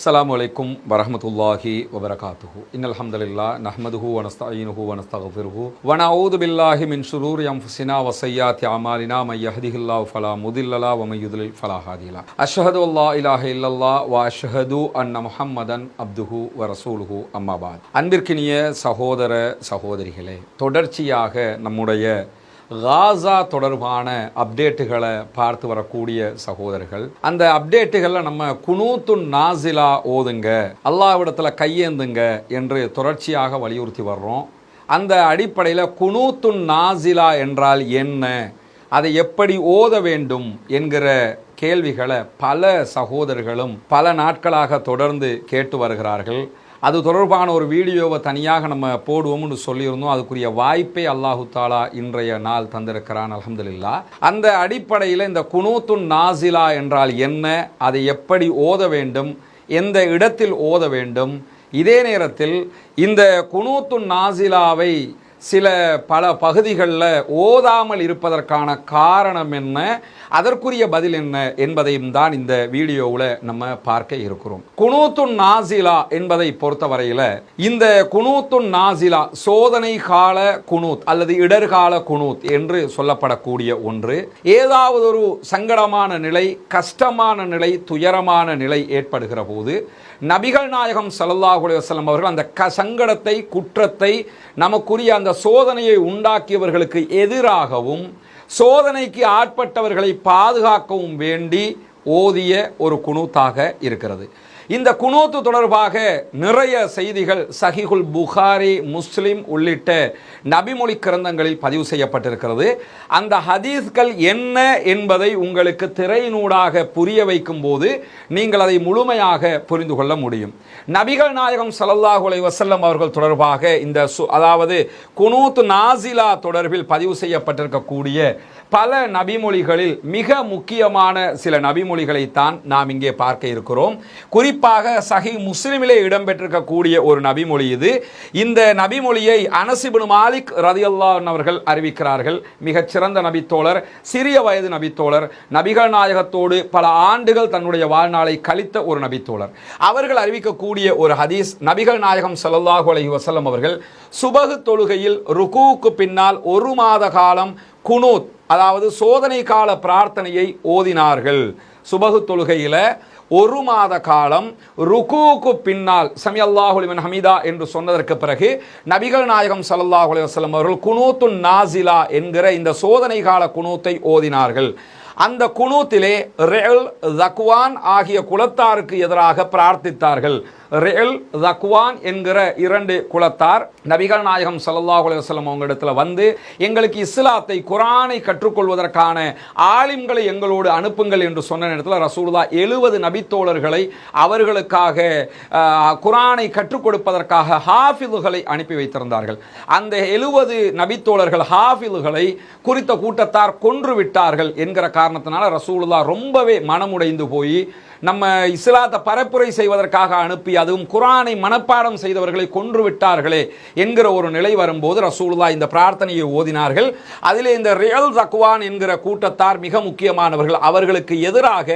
அஸ்ஸலாமு அலைக்கும் வரஹ்மத்துல்லாஹி வபரகாத்துஹு. இன்னல் ஹம்தலில்லாஹ் நஹ்மதுஹு வ நஸ்தஈனுஹு வ நஸ்தக்ஃபிருஹு வ நஊது பில்லாஹி மின் ஷுரூரி அன்ஃபுஸினா வ ஸய்யிஆத்தி அமாலினா மை யஹ்திஹில்லாஹு ஃபலா முதில்ல லஹு வ மை யுத்லில் ஃபலா ஹாதிய லஹு. அஷ்ஹது அல்லா இலாஹ இல்லல்லாஹ் வ அஷ்ஹது அன்ன முஹம்மதன் அப்துஹு வ ரசூலுஹு அம்மா பஅத். அன்பிற்கினிய சகோதர சகோதரிகளே, தொடர்ச்சியாக நம்முடைய காசா தொடர்பான அப்டேட்டுகளை பார்த்து வரக்கூடிய சகோதரர்கள், அந்த அப்டேட்டுகளில் நம்ம குனூத்துன் நாசிலா ஓதுங்க, அல்லாஹ்விடத்தில் கையேந்துங்க என்று தொடர்ச்சியாக வலியுறுத்தி வர்றோம். அந்த அடிப்படையில் குனூத்துன் நாசிலா என்றால் என்ன, அதை எப்படி ஓத வேண்டும் என்கிற கேள்விகளை பல சகோதரர்களும் பல நாட்களாக தொடர்ந்து கேட்டு வருகிறார்கள். அது தொடர்பான ஒரு வீடியோவை தனியாக நம்ம போடுவோம்னு சொல்லியிருந்தோம். அதுக்குரிய வாய்ப்பை அல்லாஹு தாலா இன்றைய நாள் தந்திருக்கிறான், அல்ஹம்துலில்லாஹ். அந்த அடிப்படையில் இந்த குனூத்துன் நாசிலா என்றால் என்ன, அதை எப்படி ஓத வேண்டும், எந்த இடத்தில் ஓத வேண்டும், இதே நேரத்தில் இந்த குனூத்துன் நாசிலாவை பல பகுதிகளில் ஓதாமல் இருப்பதற்கான காரணம் என்ன, அதற்குரிய பதில் என்ன என்பதையும் தான் இந்த வீடியோவில் நம்ம பார்க்க இருக்கிறோம். குனூத்துன் நாசிலா என்பதை பொறுத்தவரையில் இந்த குனூத்துன் நாசிலா சோதனை கால குனூத் அல்லது இடர்கால குனூத் என்று சொல்லப்படக்கூடிய ஒன்று. ஏதாவது ஒரு சங்கடமான நிலை, கஷ்டமான நிலை, துயரமான நிலை ஏற்படுகிற போது நபிகள் நாயகம் ஸல்லல்லாஹு அலைஹி வஸல்லம் அவர்கள் அந்த சங்கடத்தை, குற்றத்தை, நமக்குரிய அந்த சோதனையை உண்டாக்கியவர்களுக்கு எதிராகவும் சோதனைக்கு ஆட்பட்டவர்களை பாதுகாக்கவும் வேண்டி ஓதிய ஒரு குனூத்தாக இருக்கிறது. இந்த குனூத்து தொடர்பாக நிறைய செய்திகள் சஹீஹுல் புகாரி, முஸ்லிம் உள்ளிட்ட நபிமொழி கிரந்தங்களில் பதிவு செய்யப்பட்டிருக்கிறது. அந்த ஹதீஸ்கள் என்ன என்பதை உங்களுக்கு திரையினூடாக புரிய வைக்கும் போது நீங்கள் அதை முழுமையாக புரிந்து கொள்ள முடியும். நபிகள் நாயகம் ஸல்லல்லாஹு அலைஹி வஸல்லம் அவர்கள் தொடர்பாக அதாவது குனூத்து நாசிலா தொடர்பில் பதிவு செய்யப்பட்டிருக்கக்கூடிய பல நபிமொழிகளில் மிக முக்கியமான சில நபிமொழிகளைத்தான் நாம் இங்கே பார்க்க இருக்கிறோம். குறிப்பாக சஹீஹ் முஸ்லிமிலே இடம்பெற்றிருக்கக்கூடிய ஒரு நபிமொழி இது. இந்த நபிமொழியை அனஸ் இப்னு மாலிக் ரலியல்லாஹு அன்ஹு அவர்கள் அறிவிக்கிறார்கள். மிகச்சிறந்த நபித்தோழர், சிறிய வயது நபித்தோழர், நபிகள் நாயகத்தோடு பல ஆண்டுகள் தன்னுடைய வாழ்நாளை கழித்த ஒரு நபித்தோழர். அவர்கள் அறிவிக்கக்கூடிய ஒரு ஹதீஸ், நபிகள் நாயகம் ஸல்லல்லாஹு அலைஹி வஸல்லம் அவர்கள் சுபஹ் தொழுகையில் ருகூக்கு பின்னால் ஒரு மாத காலம் குனூத் அதாவது சோதனை கால பிரார்த்தனையை ஓதினார்கள். சுபஹ் தொழுகையில ஒரு மாத காலம் ருகூக்கு பின்னால் சமி அல்லாஹு லிமன் ஹமீதா என்று சொன்னதற்கு பிறகு நபிகள் நாயகம் ஸல்லல்லாஹு அலைஹி வஸல்லம் அவர்கள் குனூத்துன் நாசிலா என்கிற இந்த சோதனை கால குனூத்தை ஓதினார்கள். அந்த குனூத்திலே ரெல் தக்வான் ஆகிய குலத்தாருக்கு எதிராக பிரார்த்தித்தார்கள். ரெல் தக்வான் என்கிற இரண்டு குலத்தார் நபிகள் நாயகம் ஸல்லல்லாஹு அலைஹி வஸல்லம் அவங்களிடத்தில் வந்து, எங்களுக்கு இஸ்லாத்தை, குர்ஆனை கற்றுக்கொள்வதற்கான ஆலிம்களை எங்களோடு அனுப்புங்கள் என்று சொன்ன நேரத்தில் ரசூலுல்லாஹ் 70 நபித்தோழர்களை அவர்களுக்காக குர்ஆனை கற்றுக் கொடுப்பதற்காக ஹாஃபிதுகளை அனுப்பி வைத்திருந்தார்கள். அந்த 70 நபித்தோழர்கள் ஹாஃபிதுகளை குறித்த கூட்டத்தார் கொன்று விட்டார்கள் என்கிற காரணத்தினால ரசூலுல்லாஹ் ரொம்பவே மனமுடைந்து போய், நம்ம இஸ்லாத்தை பரப்புரை செய்வதற்காக அனுப்பி அதுவும் குர்ஆனை மனப்பாடம் செய்தவர்களை கொன்று விட்டார்களே என்கிற ஒரு நிலை வரும்போது ரசூலுல்லாஹ் இந்த பிரார்த்தனையை ஓதினார்கள். அதிலே இந்த ரியல் தக்வான் என்கிற கூட்டத்தார் மிக முக்கியமானவர்கள். அவர்களுக்கு எதிராக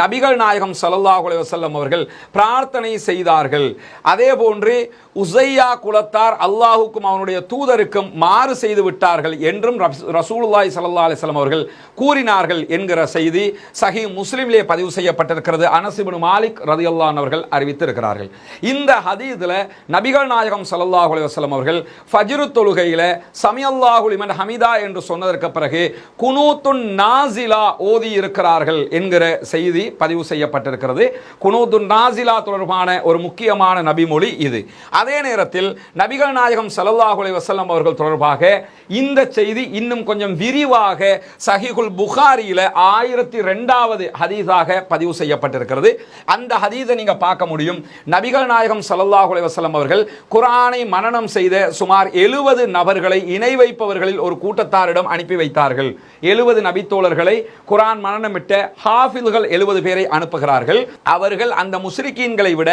நபிகள் நாயகம் ஸல்லல்லாஹு அலைஹி வஸல்லம் அவர்கள் பிரார்த்தனை செய்தார்கள். அதே போன்று உஸையா குலத்தார் அல்லாஹுக்கும் அவனுடைய தூதருக்கும் மாறு செய்து விட்டார்கள் என்றும் ரசூலுல்லாஹி ஸல்லல்லாஹு அலைஹி வஸல்லம் அவர்கள் கூறினார்கள் என்கிற செய்தி சஹீஹ் முஸ்லிமிலே பதிவு செய்யப்பட்டிருக்கிறது. அனஸ் இப்னு மாலிக் ரலியல்லாஹு அன்ஹு அவர்கள் அறிவித்திருக்கிறார்கள். இந்த ஹதீஸில் நபிகள் நாயகம் ஸல்லல்லாஹு அலைஹி வஸல்லம் அவர்கள் ஃபஜ்ர் தொழுகையில சமி அல்லாஹு லிமன் ஹமீதா என்று சொன்னதற்கு பிறகு குனூத்துன் நாசிலா ஓதி இருக்கிறார்கள் என்கிற செய்தி பதிவு செய்யப்பட்டிருக்கிறது. குனூத்துன் நாசிலா தொடர்பான ஒரு முக்கியமான நபிமொழி இது. அதே நேரத்தில் நபிகள் நாயகம் ஸல்லல்லாஹு அலைஹி வஸல்லம் அவர்கள் தொடர்பாக இந்த செய்தி இன்னும் கொஞ்சம் விரிவாக சஹீஹுல் புகாரியில 1002வது ஹதீஸாக பதிவு செய்யப்பட்டிருக்கிறது. அந்த ஹதீஸை நீங்க பார்க்க முடியும். நபிகள் நாயகம் ஸல்லல்லாஹு அலைஹி வஸல்லம் அவர்கள் குர்ஆனை மனனம் செய்த சுமார் 70 நபர்களை இணை வைப்பவர்களில் ஒரு கூட்டத்தாரிடம் அனுப்பி வைத்தார்கள். 70 நபித்தோழர்களை குர்ஆன் மனனமிட்ட ஹாஃபில்கள் 70 பேரை அனுப்புகிறார்கள். அவர்கள் அந்த முஸ்ரிக்கீன்களை விட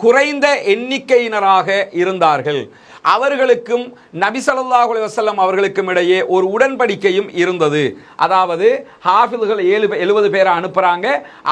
குறைந்த எண்ணிக்கையினராக இருந்தார்கள். அவர்களுக்கும் நபி ஸல்லல்லாஹு அலைஹி வஸல்லம் அவர்களுக்கும் இடையே ஒரு உடன்படிக்கையும் இருந்தது. அதாவது ஹாஃபில்கள் 70 பேரை அனுப்புறாங்க.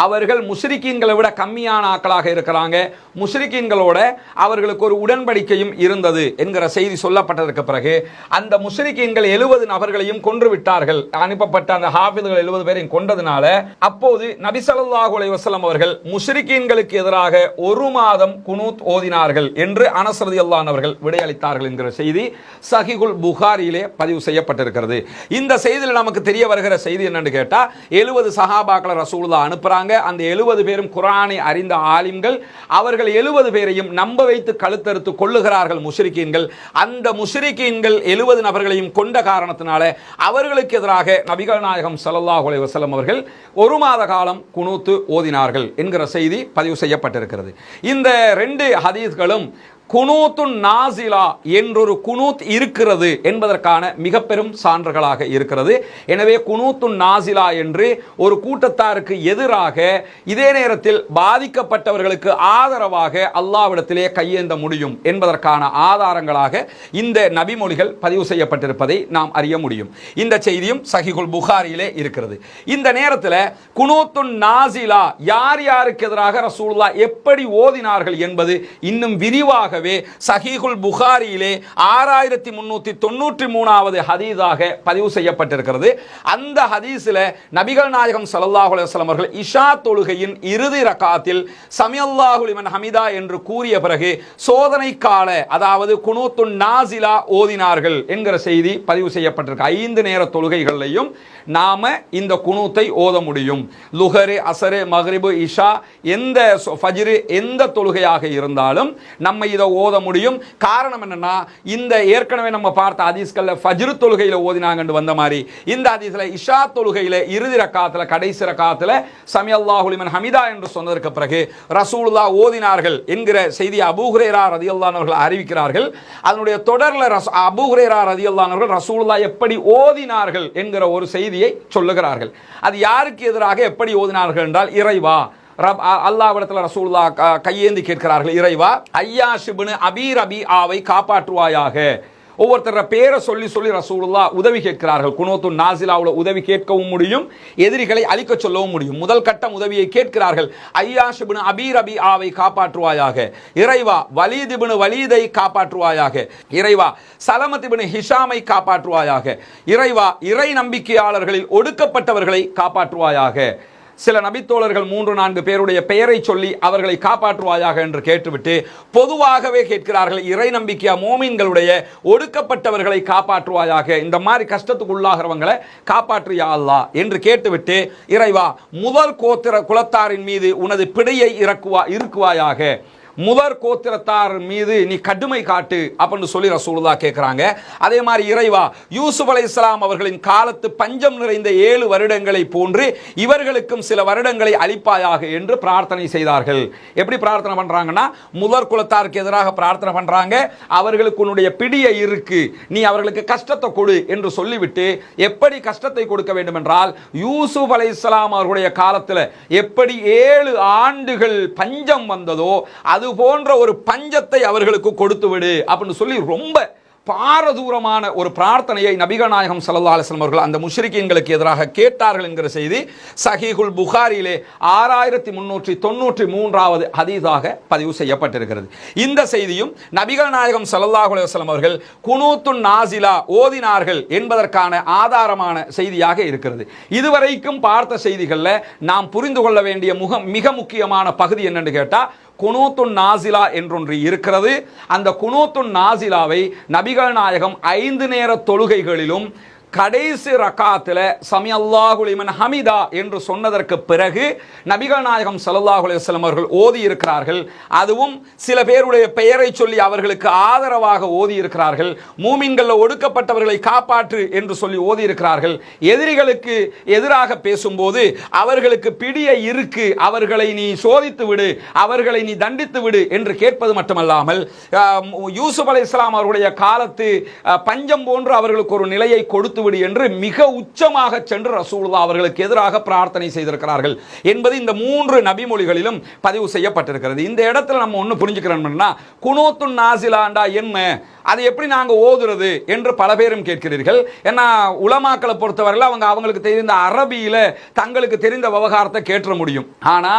அவர்கள் முஸ்லிம் முஷ்ரிக்கீன்களை விட கம்மியான ஆட்களாக இருக்கிறாங்க, முஷ்ரிக்கீன்களோட அவர்களுக்கு ஒரு உடன்படிக்கையும் இருந்தது என்கிற செய்தி சொல்லப்பட்டதற்கு பிறகு அந்த முஷ்ரிக்கீன்கள் 70 நபர்களையும் கொன்று விட்டார்கள். அனுப்பப்பட்ட அந்த ஹாஃபிதுகள் 70 பேரையும் கொண்டதுனால அப்போது நபி ஸல்லல்லாஹு அலைஹி வஸல்லம் அவர்கள் முஷ்ரிக்கீன்களுக்கு எதிராக 1 மாதம் குனூத் ஓதினார்கள் என்று அனஸ் ரலியல்லாஹு அன்ஹு அவர்கள் விடையளித்தார்கள் என்கிற செய்தி சஹீஹுல் புகாரியிலே பதிவு செய்யப்பட்டிருக்கிறது. இந்த செய்தியில் நமக்கு தெரிய வருகிற செய்தி என்னன்னு கேட்டா, 70 சஹாபாக்களை ரசூலுல்லாஹ் அனுப்புறாங்க. அந்த 70 பேரும் குர்ஆனை அறிந்த ஆலிம்கள். அவர்கள் 70 பேரையும் நம்ப வைத்து கழுத்தறுத்து கொள்ளுகிறார்கள் முஷ்ரிக்கீன்கள். அந்த முஷ்ரிக்கீன்கள் 70 நபர்களையும் கொண்ட காரணத்தினால அவர்களுக்கு எதிராக நபிகள் நாயகம் ஸல்லல்லாஹு அலைஹி வஸல்லம் அவர்கள் 1 மாத காலம் குனூத் ஓதினார்கள் என்கிற செய்தி பதிவு செய்யப்பட்டிருக்கிறது. இந்த 2 ஹதீஸ்களும் குனூத்துன் நாசிலா என்றொரு குனூத் இருக்கிறது என்பதற்கான மிக பெரும் சான்றுகளாக இருக்கிறது. எனவே குனூத்துன் நாசிலா என்று ஒரு கூட்டத்தாருக்கு எதிராக இதே நேரத்தில் பாதிக்கப்பட்டவர்களுக்கு ஆதரவாக அல்லாஹ்விடத்திலே கையேந்த முடியும் என்பதற்கான ஆதாரங்களாக இந்த நபிமொழிகள் பதிவு செய்யப்பட்டிருப்பதை நாம் அறிய முடியும். இந்த செய்தியும் சஹீஹுல் புகாரியிலே இருக்கிறது. இந்த நேரத்தில் குனூத்துன் நாசிலா யார் யாருக்கு எதிராக ரசூலுல்லாஹ் எப்படி ஓதினார்கள் என்பது இன்னும் விரிவாக சஹீஹுல் புகாரியிலே 6393வது ஹதீஸாக பதிவு செய்யப்பட்டிருக்கிறது. அந்த ஹதீஸில் நபிகள் நாயகம் ஸல்லல்லாஹு அலைஹி வஸல்லம் அவர்கள் இஷா தொழுகையின் இறுதி ரகாத்தில் சமிஅல்லாஹு லிமன் ஹமிதா என்று கூறிய பிறகு சோதனை கால, அதாவது குனூத்துன் நாசிலா ஓதினார்கள் என்கிற செய்தி பதிவு செய்யப்பட்டிருக்கு. 5 நேர தொழுகைகளையும் நாம இந்த குனூத்தை ஓத முடியும். லுஹர், அஸர், மக்ரிப், இஷா, எந்த ஃபஜ்ர், எந்த தொழுகையாக இருந்தாலும் நம்ம இதை ஓத முடியும். காரணம் என்னன்னா, இந்த ஏற்கனவே நம்ம பார்த்த ஹதீஸ்கள்ல ஃபஜ்ர் தொழுகையில ஓதினாங்கன்னு வந்த மாதிரி இந்த ஹதீஸ்ல இஷா தொழுகையில இறுதி ரக்காத்துல கடைசி ரக்காத்துல சமிஅல்லாஹு லிமன் ஹமிதா என்று சொன்னதற்கு பிறகு ரசூலுல்லாஹ் ஓதினார்கள் என்கிற செய்தி அபூ ஹுரைரா ரலியல்லாஹு அன்ஹு அவர்கள் அறிவிக்கிறார்கள். அதனுடைய தொடர்ல அபூ ஹுரைரா ரலியல்லாஹு அன்ஹு அவர்கள் ரசூலுல்லாஹ் எப்படி ஓதினார்கள் என்கிற ஒரு செய்தியை சொல்லுகிறார்கள். அது யாருக்கு எதிராக எப்படி ஓதினார்கள் என்றால், இறைவா, அல்லாஹ்விடத்தில் ரசூலுல்லாஹ் கையேந்தி கேட்கிறார்கள், இறைவா ஐயாஷ் இப்னு அபீ ரபீஆவை காப்பாற்றுவாயாக. ஒவ்வொருத்தர பேரை சொல்லி சொல்லி ரசூலுல்லாஹ் உதவி கேட்கிறார்கள். குனூத்துன் நாசிலாவுல உதவி கேட்கவும் முடியும், எதிரிகளை அழிக்க சொல்லவும் முடியும். முதல் கட்டம் உதவியை கேட்கிறார்கள். ஐயாஷ் இப்னு அபீ ரபீஆவை காப்பாற்றுவாயாக. இறைவா வலீத் இப்னு வலீதை காப்பாற்றுவாயாக. இறைவா சலமத் இப்னு ஹிஷாமை காப்பாற்றுவாயாக. இறைவா இறை நம்பிக்கையாளர்களில் ஒடுக்கப்பட்டவர்களை காப்பாற்றுவாயாக. சில நபித்தோழர்கள் 3-4 பேருடைய பெயரை சொல்லி அவர்களை காப்பாற்றுவாயாக என்று கேட்டுவிட்டு பொதுவாகவே கேட்கிறார்கள், இறை நம்பிக்கையா மோமீன்களுடைய ஒடுக்கப்பட்டவர்களை காப்பாற்றுவாயாக, இந்த மாதிரி கஷ்டத்துக்கு உள்ளாகிறவங்களை காப்பாற்றியா அல்லாஹ் என்று கேட்டுவிட்டு, இறைவா முதல் கோத்திர குலத்தாரின் மீது உனது பிடியை இருக்குவாயாக, முதற் கோத்திரத்தார் மீது நீ கடுமை காட்டு அப்படின்னு சொல்லி ரசூலுல்லாஹ் கேட்கிறாங்க. அதே மாதிரி இறைவா யூசுப் அலைஹிஸ்ஸலாம் அவர்களின் காலத்து பஞ்சம் நிறைந்த 7 வருடங்களை போன்று இவர்களுக்கும் சில வருடங்களை அளிப்பாயாக என்று பிரார்த்தனை செய்தார்கள். எப்படி பிரார்த்தனை பண்றாங்கன்னா, முதற் குலத்தாருக்கு எதிராக பிரார்த்தனை பண்றாங்க. அவர்களுக்கு உன்னுடைய பிடியை இருக்கு, நீ அவர்களுக்கு கஷ்டத்தை கொடு என்று சொல்லிவிட்டு, எப்படி கஷ்டத்தை கொடுக்க வேண்டும் என்றால், யூசுப் அலைஹிஸ்ஸலாம் அவர்களுடைய காலத்தில் எப்படி 7 ஆண்டுகள் பஞ்சம் வந்ததோ அது போன்ற ஒரு பஞ்சத்தை அவர்களுக்கு கொடுத்து விடு அப்படின்னு சொல்லி ரொம்ப பாரதூரமான ஒரு பிரார்த்தனையை நபிகள் நாயகம் ஸல்லல்லாஹு அலைஹி வஸல்லம் அவர்கள் அந்த முஷ்ரிக்கீன்களுக்கு எதிராக கேட்டார்கள் என்கிற செய்தி சஹீஹுல் புகாரியிலே 6393வது ஹதீஸாக பதிவு செய்யப்பட்டிருக்கிறது. இந்த செய்தியும் நபிகள் நாயகம் ஸல்லல்லாஹு அலைஹி வஸல்லம் அவர்கள் குனூத்துன் நாசிலா ஓதினார்கள் என்பதற்கான ஆதாரமான செய்தியாக இருக்கிறது. இதுவரைக்கும் பார்த்த செய்திகளில் நாம் புரிந்து கொள்ள வேண்டிய மிக முக்கியமான பகுதி என்னன்னு கேட்டா, குனூத்துன் நாசிலா என்றொன்று இருக்கிறது. அந்த குனூத்துன் நாசிலாவை நபிகள் நாயகம் 5 நேர தொழுகைகளிலும் கடைசி ரகாத்தில் சமிஅல்லாஹு லிமன் ஹமிதா என்று சொன்னதற்கு பிறகு நபிகள் நாயகம் ஸல்லல்லாஹு அலைஹி வஸல்லம் அவர்கள் ஓதி இருக்கிறார்கள். அதுவும் சில பேருடைய பெயரை சொல்லி அவர்களுக்கு ஆதரவாக ஓதி இருக்கிறார்கள். மூமின்கள் ஒடுக்கப்பட்டவர்களை காப்பாற்று என்று சொல்லி ஓதி இருக்கிறார்கள். எதிரிகளுக்கு எதிராக பேசும்போது அவர்களுக்கு பிடியை இருக்கு, அவர்களை நீ சோதித்து விடு, அவர்களை நீ தண்டித்து விடு என்று கேட்பது மட்டுமல்லாமல், யூசுப் அலைஹிஸ்ஸலாம் அவர்களுடைய காலத்து பஞ்சம் போன்று அவர்களுக்கு ஒரு நிலையை கொடுத்து விடு என்று மிக உச்சமாக சென்று ரசூலுல்லாஹ் அவர்களுக்கு எதிராக பிரார்த்தனை செய்திருக்கிறார்கள் என்பது இந்த 3 நபிமொழிகளிலும் பதிவு செய்யப்பட்டிருக்கிறது. இந்த இடத்துல நம்ம ஒன்று புரிஞ்சுக்கிறோம்னா, குனூத்துன் நாசிலாண்டா என்ன, அது எப்படி நாங்க ஓதுறது என்று பல பேரும் கேட்கிறீர்கள். ஏன்னா உலமாக்களை பொறுத்தவரையில் அவங்களுக்கு தெரிந்த அரபியில தங்களுக்கு தெரிந்த விவகாரத்தை கேட்ட முடியும். ஆனா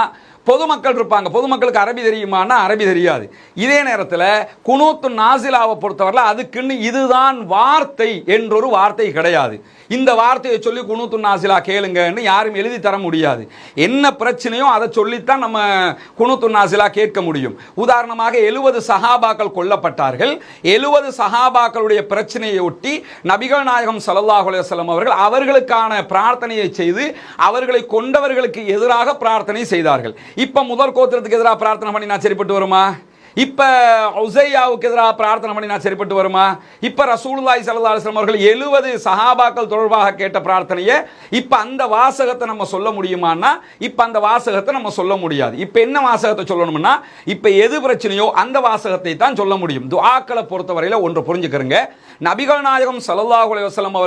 பொதுமக்கள் இருப்பாங்க, பொதுமக்களுக்கு அரபி தெரியுமான்னா அரபி தெரியாது. இதே நேரத்தில் குனூத்து நாசிலாவை பொறுத்தவரை அதுக்குன்னு இதுதான் வார்த்தை என்றொரு வார்த்தை கிடையாது. இந்த வார்த்தையை சொல்லி குனூத்து நாசிலா கேளுங்கன்னு யாரும் எழுதி தர முடியாது. என்ன பிரச்சனையோ அதை சொல்லித்தான் நம்ம குனூத்து நாசிலா கேட்க முடியும். உதாரணமாக 70 சஹாபாக்கள் கொல்லப்பட்டார்கள். 70 சஹாபாக்களுடைய பிரச்சனையை ஒட்டி நபிகள் நாயகம் ஸல்லல்லாஹு அலைஹி வஸல்லம் அவர்களுக்கான பிரார்த்தனையை செய்து அவர்களை கொண்டவர்களுக்கு எதிராக பிரார்த்தனை செய்தார்கள். இப்ப முதல் கோத்திரத்துக்கு எதிராக பிரார்த்தனை பண்ணி நான் சரிப்பட்டு வருமா? இப்ப உஸையாவுக்கு எதிராக பிரார்த்தனை பண்ணி நான் சரிப்பட்டு வருமா? இப்ப ரசூலுல்லாஹி ஸல்லல்லாஹு அலைஹி வஸல்லம் அவர்கள் 70 சஹாபாக்கள் தொடர்பாக கேட்ட பிரார்த்தனையை இப்ப அந்த வாசகத்தை நம்ம சொல்ல முடியுமான்னா இப்ப அந்த வாசகத்தை நம்ம சொல்ல முடியாது. இப்ப என்ன வாசகத்தை சொல்லணும்னா இப்ப எது பிரச்சனையோ அந்த வாசகத்தை தான் சொல்ல முடியும். துஆக்களை பொறுத்தவரையில ஒன்று புரிஞ்சுக்கிறங்க, நபிகள் நாயகம் ஸல்லல்லாஹு அலைஹி வஸல்லம்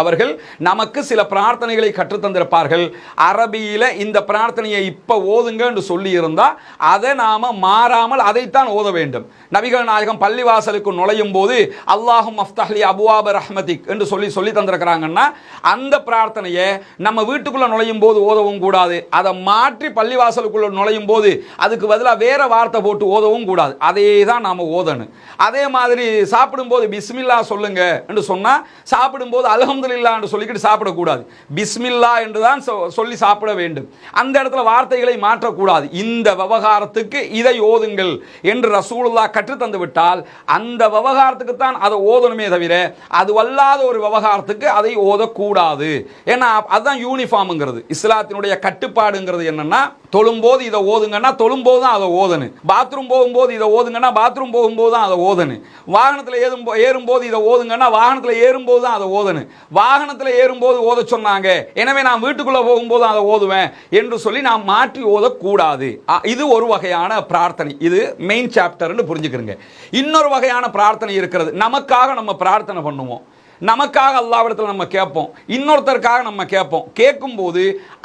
அவர்கள் நமக்கு சில பிரார்த்தனைகளை கற்றுத் தந்திருப்பார்கள். அரபியில இந்த பிரார்த்தனையை இப்ப ஓதுங்க என்று சொல்லி இருந்தா அதை நாம மாறாமல் அதைத்தான் ஓத வேண்டும். நபிகள் நாயகம் பள்ளிவாசலுக்கு நுழையும் போது அல்லாஹும் அஃப்தஹ்லி அபுவாப ரஹ்மதிக் என்று சொல்லி தந்திருக்கிறாங்கன்னா அந்த பிரார்த்தனையை நம்ம வீட்டுக்குள்ள நுழையும் போது ஓதவும் கூடாது. அதை மாற்றி பள்ளிவாசலுக்குள்ள நுழையும் போது அதுக்கு பதிலாக வேற வார்த்தை போட்டு ஓதவும் கூடாது. அதே தான் நாம ஓதணும். அதே மாதிரி சாப்பிடும்போது பிஸ்மில்லா சொல்லுங்க என்று சொன்னா சாப்பிடும்போது அல்ஹம்துலில்லாஹ் என்று சொல்லிக்கிட்டு சாப்பிடக்கூடாது. பிஸ்மில்லா என்று தான் சொல்லி சாப்பிட வேண்டும். அந்த இடத்துல வார்த்தைகளை மாற்றக்கூடாது. இந்த விவகாரத்துக்கு இதை ஓதுங்கள் என்று ரசூலுல்லாஹ் கற்றுத் தந்து விட்டால் அந்த விவகாரத்துக்கு தான் அதை ஓதணுமே தவிர அது வல்லாத ஒரு விவகாரத்துக்கு அதை ஓதக்கூடாது. ஏன்னா அதுதான் யூனிஃபார்ம்ங்கிறது. இஸ்லாத்தினுடைய கட்டுப்பாடுங்கிறது என்னன்னா தொழும்போது இதை ஓதுங்கன்னா தொழும்போது தான் அதை ஓதணும். பாத்ரூம் போகும்போது இதை ஓதுங்கன்னா பாத்ரூம் போகும்போது தான் அதை ஓதணும். வாகனத்தில் ஏறும்போது இதை ஓதுங்கன்னா வாகனத்தில் ஏறும்போது தான் அதை ஓதணும். வாகனத்தில் ஏறும்போது ஓத சொன்னாங்க, எனவே நான் வீட்டுக்குள்ள போகும்போது அதை ஓதுவேன் என்று சொல்லி நான் மாற்றி ஓதக்கூடாது. இது ஒரு வகையான பிரார்த்தனை. இது மெயின் சாப்டர்னு புரிஞ்சுக்கிறங்க. இன்னொரு வகையான பிரார்த்தனை இருக்கிறது. நமக்காக நம்ம பிரார்த்தனை பண்ணுவோம், நமக்காக அல்லாஹ்விடத்தில் நம்ம கேட்போம், இன்னொருத்தருக்காக நம்ம கேட்போம். கேட்கும்போது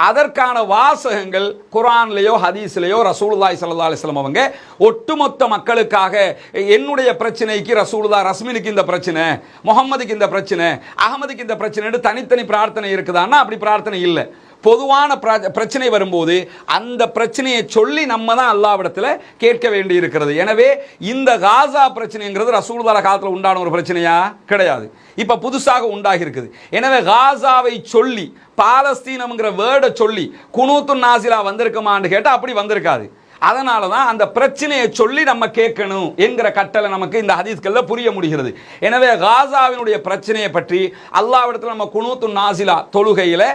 அதற்கான வாசகங்கள் குர்ஆன்லயோ ஹதீஸ்லயோ ரசூலுல்லாஹி ஸல்லல்லாஹு அலைஹி வஸல்லம் அவங்க ஒட்டுமொத்த மக்களுக்காக என்னுடைய பிரச்சனைக்கு ரசூலுல்லாஹ் ரஸ்மினுக்கு இந்த பிரச்சனை, முஹம்மதுக்கு இந்த பிரச்சனை, அகமதுக்கு இந்த பிரச்சனை தனித்தனி பிரார்த்தனை இருக்குதான்னா அப்படி பிரார்த்தனை இல்லை. பொதுவான பிரச்சனை வரும்போது அந்த பிரச்சனையை சொல்லி நம்ம தான் அல்லாஹ்விடத்தில் கேட்க வேண்டி இருக்கிறது. எனவே இந்த காசா பிரச்சனைங்கிறது ரசூலுல்லாஹ் காலத்தில் உண்டான ஒரு பிரச்சனையா கிடையாது, இப்ப புதுசாக உண்டாகி இருக்குது. எனவே காசாவை சொல்லி பாலஸ்தீனம்ங்கிற வேர்டை சொல்லி குனூத்து நாசிலா வந்திருக்குமான்னு கேட்டால் அப்படி வந்திருக்காது. அதனால தான் அந்த பிரச்சனையை சொல்லி நம்ம கேட்கணும் என்கிற கட்டளை நமக்கு இந்த ஹதீஸ்கள்ல புரிய முடிகிறது. எனவே காசாவினுடைய பிரச்சனையை பற்றி அல்லாஹ்விடத்தில் நம்ம குனூத்து நாசிலா தொழுகையில்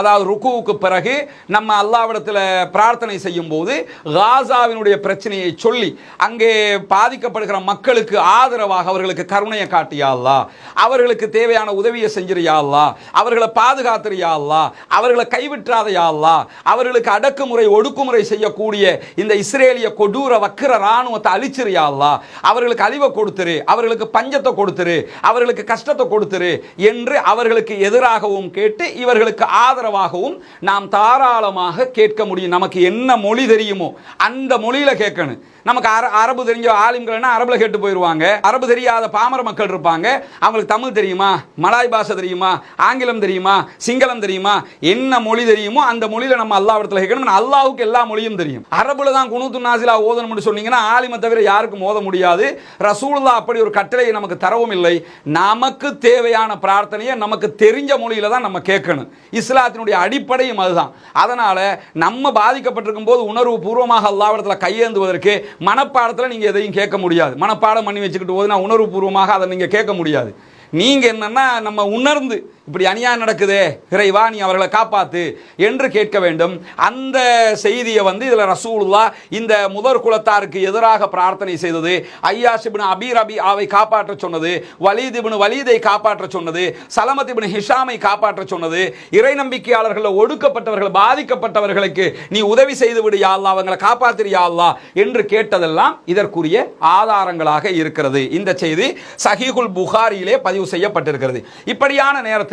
அதாவது ருக்குவுக்கு பிறகு நம்ம அல்லாஹ்விடத்தில் பிரார்த்தனை செய்யும் போது காசாவினுடைய பிரச்சனையை சொல்லி அங்கே பாதிக்கப்படுகிற மக்களுக்கு ஆதரவாக அவர்களுக்கு கருணையை காட்டியா அல்லாஹ், அவர்களுக்கு தேவையான உதவியை செஞ்சிருயா அல்லாஹ், அவர்களை பாதுகாத்துறியா அல்லாஹ், அவர்களை கைவிட்டாதையா அல்லாஹ், அவர்களுக்கு அடக்குமுறை ஒடுக்குமுறை செய்யக்கூடிய இந்த இஸ்ரேலிய கொடூர வக்கிர ராணுவத்தை அழிச்சிரியா அல்லாஹ், அவர்களுக்கு அழிவை கொடுத்துரு, அவர்களுக்கு பஞ்சத்தை கொடுத்துரு, அவர்களுக்கு கஷ்டத்தை கொடுத்துரு என்று அவர்களுக்கு எதிராகவும் கேட்டு இவர்களுக்கு ஆதரவாகவும் நாம் தாராளமாக கேட்க முடியும். நமக்கு என்ன மொழி தெரியுமோ அந்த மொழியில கேட்கணும். நமக்கு அரபு தெரிஞ்ச ஆலிம்கள்னா அரபுல கேட்டு போயிடுவாங்க. அரபு தெரியாத பாமர மக்கள் இருப்பாங்க, அவங்களுக்கு தமிழ் தெரியுமா, மலாய் பாஷை தெரியுமா, ஆங்கிலம் தெரியுமா, சிங்களம் தெரியுமா, என்ன மொழி தெரியுமோ அந்த மொழியில நம்ம அல்லாஹ்விடத்தில் கேட்கணும். அல்லாஹ்வுக்கு எல்லா மொழியும் தெரியும். அரபுல தான் குனூத்து நாசிலா ஓதணும்னு சொன்னீங்கன்னா ஆலிமை தவிர யாருக்கும் ஓத முடியாது. ரசூலுல்லாஹ் அப்படி ஒரு கட்டளையை நமக்கு தரவும் இல்லை. நமக்கு தேவையான பிரார்த்தனையை நமக்கு தெரிஞ்ச மொழியில தான் நம்ம கேட்கணும். இஸ்லாத்தினுடைய அடிப்படையும் அதுதான். அதனால நம்ம பாதிக்கப்பட்டிருக்கும் போது உணர்வு பூர்வமாக அல்லாஹ்விடத்தில் கையேந்துவதற்கு மனப்பாடத்தில் நீங்க எதையும் கேட்க முடியாது. மனப்பாடம் பண்ணி வச்சுக்கிட்டு போது நான் உணர்வு பூர்வமாக அதை நீங்க கேட்க முடியாது. நீங்க என்னன்னா நம்ம உணர்ந்து இப்படி அநியாயம் நடக்குதே இறைவா நீ அவர்களை காப்பாத்து என்று கேட்க வேண்டும். அந்த செய்தியை இதுல ரசூலுல்லாஹ் இந்த முதற் குலத்தாருக்கு எதிராக பிரார்த்தனை செய்தது, ஐயாஷ் இப்னு அபீ ரபீஆவை காப்பாற்ற சொன்னது, வலீத் இப்னு வலீதை காப்பாற்ற சொன்னது, சலமத் இப்னு ஹிஷாமை காப்பாற்ற சொன்னது, இறை நம்பிக்கையாளர்கள் ஒடுக்கப்பட்டவர்கள் பாதிக்கப்பட்டவர்களுக்கு நீ உதவி செய்து விடு யா அல்லாஹ், அவங்களை காப்பாத்து யா அல்லாஹ் என்று கேட்டதெல்லாம் இதற்குரிய ஆதாரங்களாக இருக்கிறது. இந்த செய்தி சஹீஹுல் புகாரியிலே பதிவு செய்யப்பட்டிருக்கிறது. இப்படியான நேரத்தில்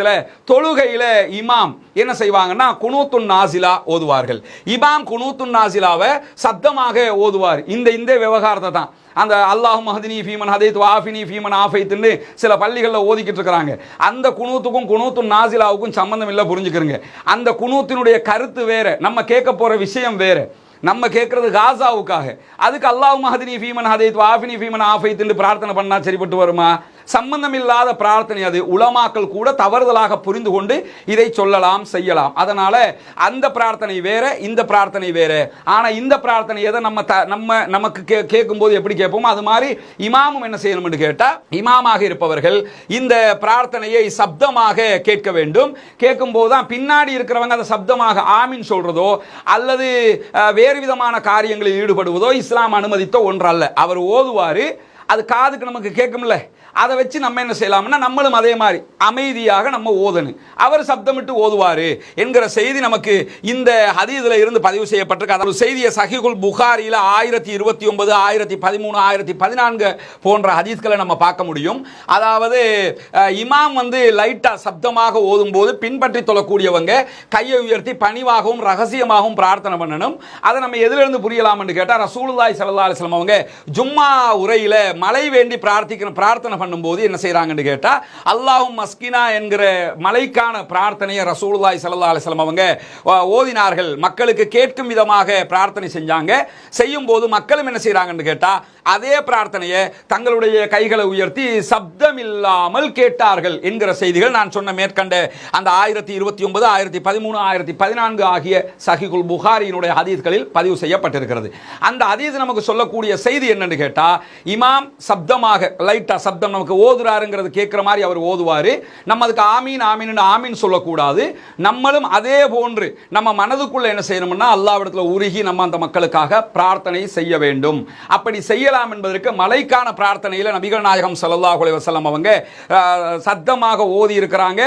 தொழுகையில இமாம் என்ன செய்வாங்கன்னா குனூத்து நாசிலா ஓதுவார்கள். இமாம் குனூத்து நாசிலாவை சத்தமாக ஓதுவார். இந்த விவகாரத்தை தான் அந்த அல்லாஹும் மஹ்தினி ஃபீமன் ஹதைத் வாஃபினி ஃபீமன் ஆஃபைத்னு சில பள்ளிகளில் ஓதிக்கிட்டு இருக்கிறாங்க. அந்த குனூத்துக்கும் குனூத்து நாசிலாவுக்கும் சம்பந்தம் இல்லை, புரிஞ்சுக்கிறங்க. அந்த குனூத்தினுடைய கருத்து வேற, நம்ம கேட்க போற விஷயம் வேற. நம்ம கேட்கறது காசாவுக்காக. அதுக்கு அல்லாஹும்ம ஹதினி ஃபீமன் ஹதைத் வஆஃபினி ஃபீமன் ஆஃபைத் என்று பிரார்த்தனை பண்ணா சரிப்பட்டு வருமா? சம்பந்தமில்லாத பிரார்த்தனை அது. உலமாக்கள் கூட தவறுதலாக புரிந்து கொண்டு இதை சொல்லலாம், செய்யலாம். அதனால அந்த பிரார்த்தனை வேற, இந்த பிரார்த்தனை வேற. ஆனா இந்த பிரார்த்தனை எதை நமக்கு கேட்கும்போது எப்படி கேட்போம், அது மாதிரி இமாமும் என்ன செய்யணும்னு கேட்டா, இமாமாக இருப்பவர்கள் இந்த பிரார்த்தனையை சப்தமாக கேட்க வேண்டும். கேட்கும் போதுதான் பின்னாடி இருக்கிறவங்க அதை சப்தமாக ஆமீன் சொல்றதோ அல்லது வேறு விதமான காரியங்களில் ஈடுபடுவதோ இஸ்லாம் அனுமதித்த ஒன்றல்ல. அவர் ஓதுவாரு, அது காதுக்கு நமக்கு கேட்கும்ல, அதை வச்சு நம்ம என்ன செய்யலாம்னா நம்மளும் அதே மாதிரி அமைதியாக நம்ம ஓதணும். அவர் சப்தமிட்டு ஓதுவாரு என்கிற செய்தி நமக்கு இந்த ஹதீஸ்ல இருந்து பதிவு செய்யப்பட்டிருக்கு. அதாவது செய்தியை சஹீஹுல் புகாரியில 1029, 1013, 1014 போன்ற ஹதீஸ்களை நம்ம பார்க்க முடியும். அதாவது இமாம் லைட்டா சப்தமாக ஓதும் போது பின்பற்றி தொழக்கூடியவங்க கையை உயர்த்தி பணிவாகவும் ரகசியமாகவும் பிரார்த்தனை பண்ணணும். அதை நம்ம எதிலிருந்து புரியலாம்னு கேட்டா, ரசூலுல்லாஹி ஸல்லல்லாஹு அலைஹி வஸல்லம் அவங்க ஜும்மா உரையில மழை வேண்டி பிரார்த்தனை பண்ணும்போது என்ன செய்றாங்கன்னு கேட்டா, அல்லாஹும் மஸ்கினா என்கிற மலைக்கான பிரார்த்தனையை ரசூலுல்லாஹி ஸல்லல்லாஹு அலைஹி வஸல்லம் அவங்க ஓதினார்கள். மக்களுக்கு கேட்கும் விதமாக பிரார்த்தனை செஞ்சாங்க. செய்யும் போது மக்களும் என்ன செய்றாங்கன்னு கேட்டா, அதே பிரார்த்தனையை தங்களுடைய கைகளை உயர்த்தி சப்தம் இல்லாமல் கேட்டார்கள் என்கிற செய்திகள் நான் சொன்ன மேற்கண்ட அந்த 1029, 1013, 1014 ஆகிய சஹீஹுல் புகாரியினுடைய ஹதீஸ்களில் பதிவு செய்யப்பட்டிருக்கிறது. அந்த ஹதீஸ் நமக்கு சொல்லக்கூடிய செய்தி என்னன்னு கேட்டா, இமாம் சப்தமாக லைட்டா சப்தம் நமக்கு ஓதுறாருங்கிறது கேட்கிற மாதிரி அவர் ஓதுவாரு. நம்ம அதுக்கு ஆமீன் ஆமீன் ஆமீன் சொல்லக்கூடாது. நம்மளும் அதே போன்று நம்ம மனதுக்குள்ள என்ன செய்யணும்னா, அல்லாஹ்விடத்துல உருகி நம்ம அந்த மக்களுக்காக பிரார்த்தனை செய்ய வேண்டும். அப்படி செய்யலாம் என்பதற்கு மலைக்கான பிரார்த்தனையில் நபிகள் நாயகம் ஸல்லல்லாஹு அலைஹி வஸல்லம் அவங்க சத்தமாக ஓதி இருக்கிறாங்க,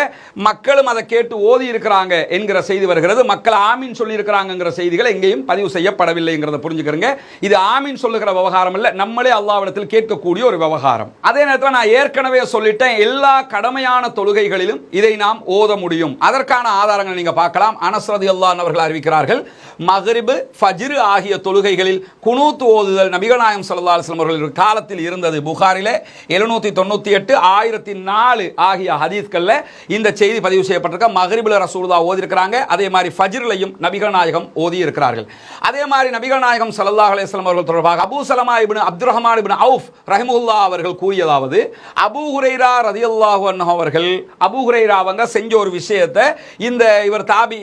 மக்களும் அதை கேட்டு ஓதி இருக்கிறாங்க என்கிற செய்தி வருகிறது. மக்கள் ஆமீன் சொல்லி இருக்கிறாங்கிற செய்திகள் எங்கேயும் பதிவு செய்யப்படவில்லைங்கிறத புரிஞ்சுக்கிறங்க. இது ஆமீன் சொல்லுகிற விவகாரம் இல்லை, நம்மளே அல்லாஹ்விடத்தில் கேட்கக்கூடிய ஒரு விவகாரம். அதே நேரத்தில் நான் ஏற்கனவே சொல்லிட்டேன், எல்லா கடமையான தொழுகைகளிலும் இதை நாம் ஓத முடியும். அதற்கான ஆதாரங்களை நீங்க பார்க்கலாம். அனஸ் ரலியல்லாஹு அன்ஹு அவர்கள் அறிவிக்கிறார்கள், மக்ரிப், ஃபஜ்ர் ஆகிய தொழுகைகளில் குனூத் ஓதுதல் நபிகள் நாயகம் ஸல்லல்லாஹு அலைஹி வஸல்லம் அவர்கள் காலத்தில் இருந்தது. புகாரிலே 798, 1004 ஆகிய ஹதீஸ்கள்ல இந்த செய்தி பதிவு செய்யப்பட்டிருக்க. மக்ரிப்ல ரசூலுல்லாஹ் ஓதி இருக்கிறாங்க, அதே மாதிரி ஃபஜ்ர்லையும் நபிகள் நாயகம் ஓதி இருக்கிறார்கள். அதே மாதிரி நபிகள் நாயகம் ஸல்லல்லாஹு அலைஹி வஸல்லம் அவர்கள் தொடர்பாக அபூ சலமா இப்னு அப்துர்ரஹ்மான் இப்னு அவுஃப் ரஹிமஹுல்லாஹ் அவர்கள் கூறியதாவது, அபூ ஹுரைரா ரலியல்லாஹு அன்ஹு அவர்கள், அபூ ஹுரைரா அவங்க செஞ்ச ஒரு விஷயத்தை, இவர் தாபி,